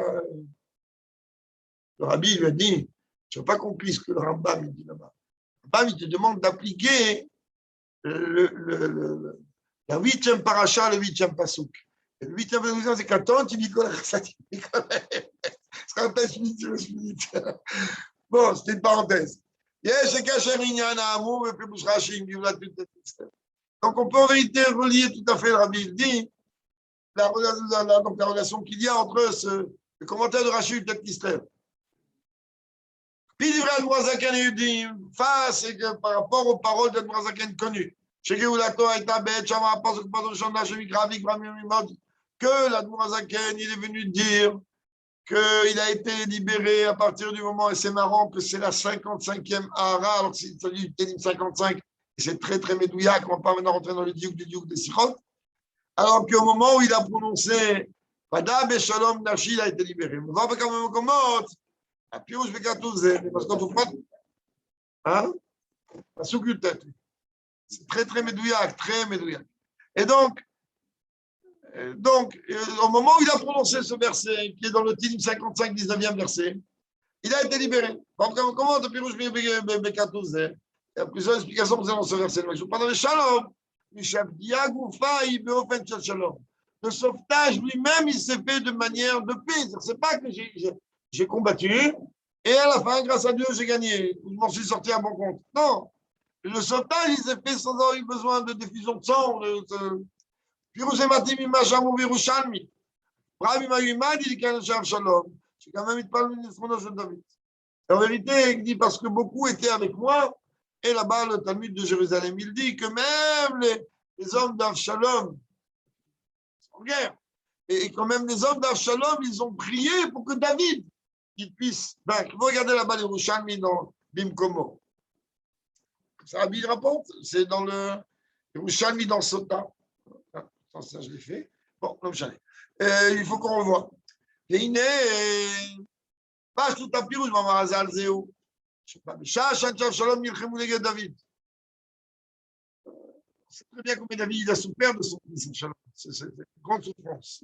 Le Rabbi lui a dit, tu n'as pas compris ce que le Rambam il dit là-bas. Le Rambam il te demande d'appliquer la 8e paracha, le 8e pasouk. Et le 8e pasouk, c'est qu'attends, tu dis quoi? Ça sera pas fini, tu fini. Bon, c'était une parenthèse. Donc, on peut en vérité relier tout à fait le Rabbi. Il dit la relation qu'il y a entre le commentaire de Rashi et le Kislev. Puis, face par rapport aux paroles d'Admorazaken connues. Que l'Admorazaken, il est venu dire qu'il a été libéré à partir du moment, et c'est marrant que c'est la 55e Ahara, alors c'est celui du Télim 55, et c'est très très médouillac, on ne va pas maintenant rentrer dans le diouk des Sichot, alors qu'au moment où il a prononcé Pada Beshalom Nashi, il a été libéré. On va pas quand même comment à Pirouche Bekatouzé, parce qu'on ne peut pas. Hein? La soukutet. C'est très très médouillac, très médouillac. Et donc, au moment où il a prononcé ce verset, qui est dans le Télim 55, 19e verset, il a été libéré. Comment de Pirouche Bekatouzé? Il y a plusieurs explications dans ce verset. Je parle de Shalom. Le sauvetage lui-même, il s'est fait de manière de paix. C'est pas que j'ai combattu et à la fin, grâce à Dieu, j'ai gagné. Je m'en suis sorti à bon compte. Non. Le sauvetage, il s'est fait sans avoir eu besoin de diffusion de sang. En vérité, il dit parce que beaucoup étaient avec moi. Et là-bas, le Talmud de Jérusalem, il dit que même les hommes d'Avshalom sont en guerre. Et quand même les hommes d'Avshalom, ils ont prié pour que David il puisse vaincre. Vous regardez là-bas les Rouchalmi dans Bimkomo. Ça, Rabbi rapporte, c'est dans le Rouchalmi dans Sota. Ça, je l'ai fait. Bon, non, il faut qu'on revoie. Et il est. Pas tout à pirouge, maman Azal Zéou. Je ne sais pas, David. C'est très bien combien David a souffert de son fils. C'est une grande souffrance.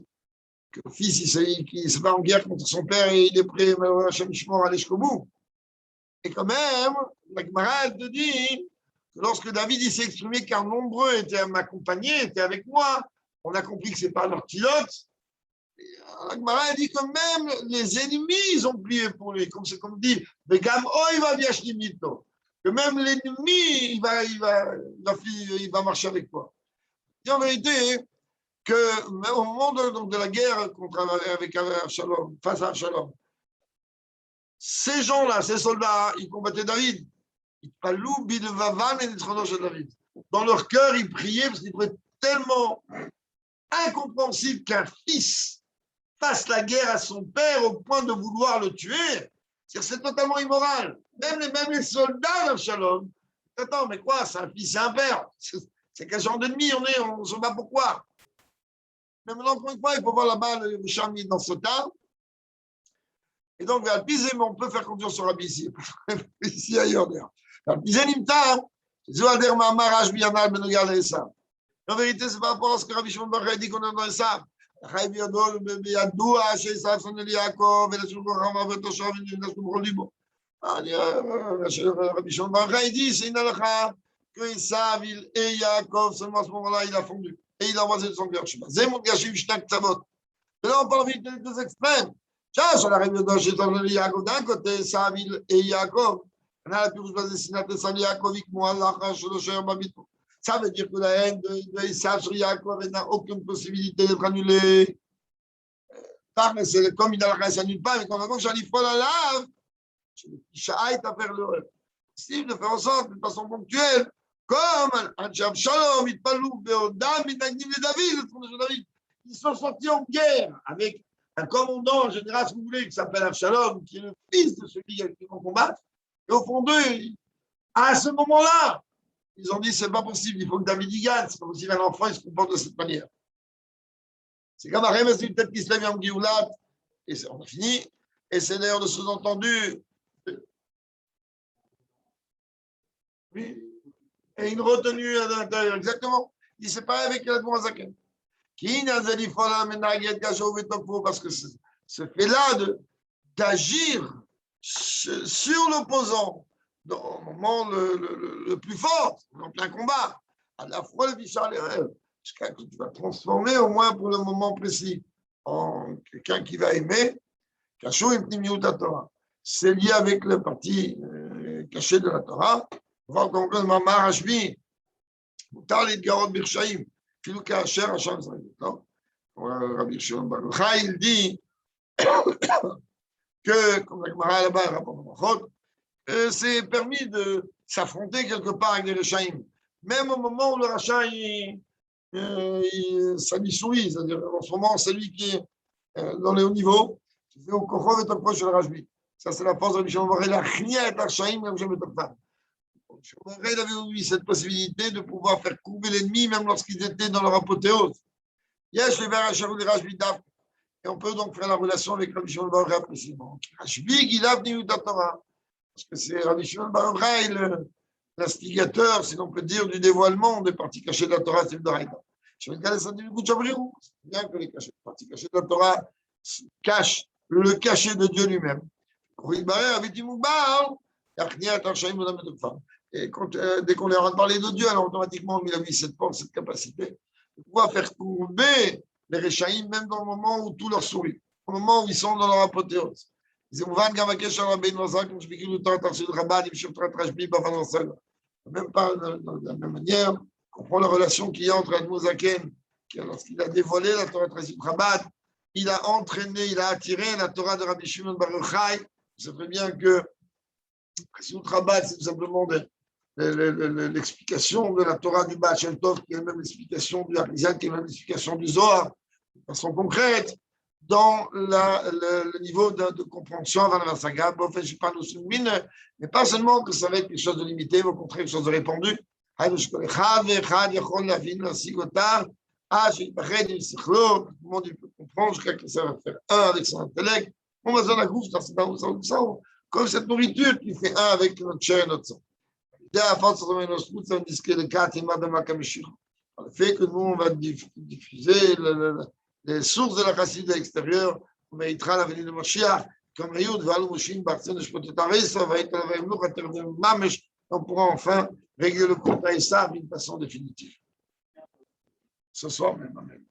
Que le fils, il se bat en guerre contre son père et il est prêt à Hachem Shmor à aller jusqu'au bout. Et quand même, la Gemara te dit que lorsque David s'est exprimé car nombreux étaient à m'accompagner, étaient avec moi, on a compris que ce n'est pas leur pilote. La Gemara dit que même les ennemis, ils ont plié pour lui. Comme c'est comme dit, que même l'ennemi, il va marcher avec toi. Et en vérité, que au moment de la guerre avec Absalom, face à Absalom, ces gens-là, ces soldats, ils combattaient David. Dans leur cœur, ils priaient parce qu'ils trouvaient tellement incompréhensible qu'un fils fasse la guerre à son père au point de vouloir le tuer. C'est totalement immoral. Même les soldats d'Absalom. Attends, mais quoi, c'est un fils et un père. C'est quel genre d'ennemi on se bat pourquoi? Mais maintenant, encore une fois, il faut voir là-bas le Charmi dans ce tas. Et donc, on peut faire confiance sur Rabbi ici. Ici, ailleurs, d'ailleurs. En vérité, c'est par rapport à ce que Rabbi Shimon Bar Yochai dit qu'on est dans ça. Rabbi Shimon Bar Yochai dit, c'est une halakha que Esav et Yaakov, seulement à ce moment-là, il a fondu. Et il a envoyé de son cœur. C'est mon gâchis, Shtak Tzavot. Et là, on parle vite des deux extrêmes. Sur la Rabbi Yaakov, d'un côté, Esav et Yaakov. Ça veut dire que la haine de Esav sur Yaakov n'a aucune possibilité d'être annulée. C'est comme il a la ça nulle part, mais quand j'en ai pas la lave, je à faire le Steve de faire en sorte, de façon ponctuelle, comme un Shalom, il parle Beodam, il David, ils sont sortis en guerre avec un commandant en général, si vous voulez, qui s'appelle Avshalom, qui est le fils de celui qui vont combattre. Et au fond d'eux, à ce moment-là, ils ont dit c'est pas possible, il faut que David y gagne, c'est pas possible, un enfant il se comporte de cette manière. C'est comme un Remes, c'est une tête qui se lève en Géoulat, et on a fini. Et c'est d'ailleurs le sous-entendu. Oui. Et une retenue à l'intérieur, exactement. Il s'est pas avec la Zaken. Parce que ce fait-là d'agir sur l'opposant dans le moment le plus fort, en plein combat, à la fois le Bichar les rêves, jusqu'à que tu vas transformer au moins pour le moment précis en quelqu'un qui va aimer, c'est lié avec le parti caché de la Torah. On va comprendre Mamar Hashmi, Moutar et Garot Birshaim, Filou Kacher Hacham Zayot. Rabbi Shimon Bar Yochai, il dit que, comme la Gemara là-bas, rapport de Brachot, c'est permis de s'affronter quelque part avec les Rechaim, même au moment où le Racha, ça lui sourit, c'est-à-dire en ce moment, c'est lui qui est dans les hauts niveaux, qui fait au Kochov et au proche de la Rajbi. Ça, c'est la force de Rabbi Shimon Bar Yochai, la Chnia et la Rechaim, même jamais top femme. Il avait eu cette possibilité de pouvoir faire courber l'ennemi, même lorsqu'ils étaient dans leur apothéose. Yes, les Rajbi d'Af. Et on peut donc faire la relation avec Rabbi Shimon Bar Yochai précisément. Rajbi, Gilaf, Niuta Torah. Parce que c'est Rabbi Shimon Bar Yochai, l'instigateur, si l'on peut dire, du dévoilement des parties cachées de la Torah, c'est le Doraïda. Je vais regarder ça du coup de Chabriou. C'est bien que les parties cachées de la Torah cachent le cachet de Dieu lui-même. Et dès qu'on leur a parlé de Dieu, alors automatiquement, il a mis cette force, cette capacité de pouvoir faire courber les Réchaïm, même dans le moment où tout leur sourit, au moment où ils sont dans leur apothéose. Même pas de la même manière, on comprend la relation qu'il y a entre Admozaken, qui lorsqu'il a dévoilé la Torah Trasit Rabat, il a entraîné, il a attiré la Torah de Rabbi Shimon Bar Yochai. Vous savez bien que Trasit Rabat, c'est tout simplement l'explication de la Torah du Baal Shem Tov, qui est même l'explication du Arizal, qui est même l'explication du Zohar, de façon concrète, dans le niveau de compréhension avant la saga. Mais pas seulement que ça va être quelque chose de limité, mais au contraire quelque chose de répandu. Tout le monde peut comprendre jusqu'à que ça va faire un avec son intellect. On va dans la goutte, comme cette nourriture qui fait un avec notre chair et notre sang. Le fait que nous, on va diffuser les sources de la chassidut extérieure, on méritera la venue de Mashiach, comme Riyud, Valou, Moshin, Barthen, Shpotetarisa, va être la Mamesh, on pourra enfin régler le compte à Esav d'une façon définitive. Ce soir même, amen.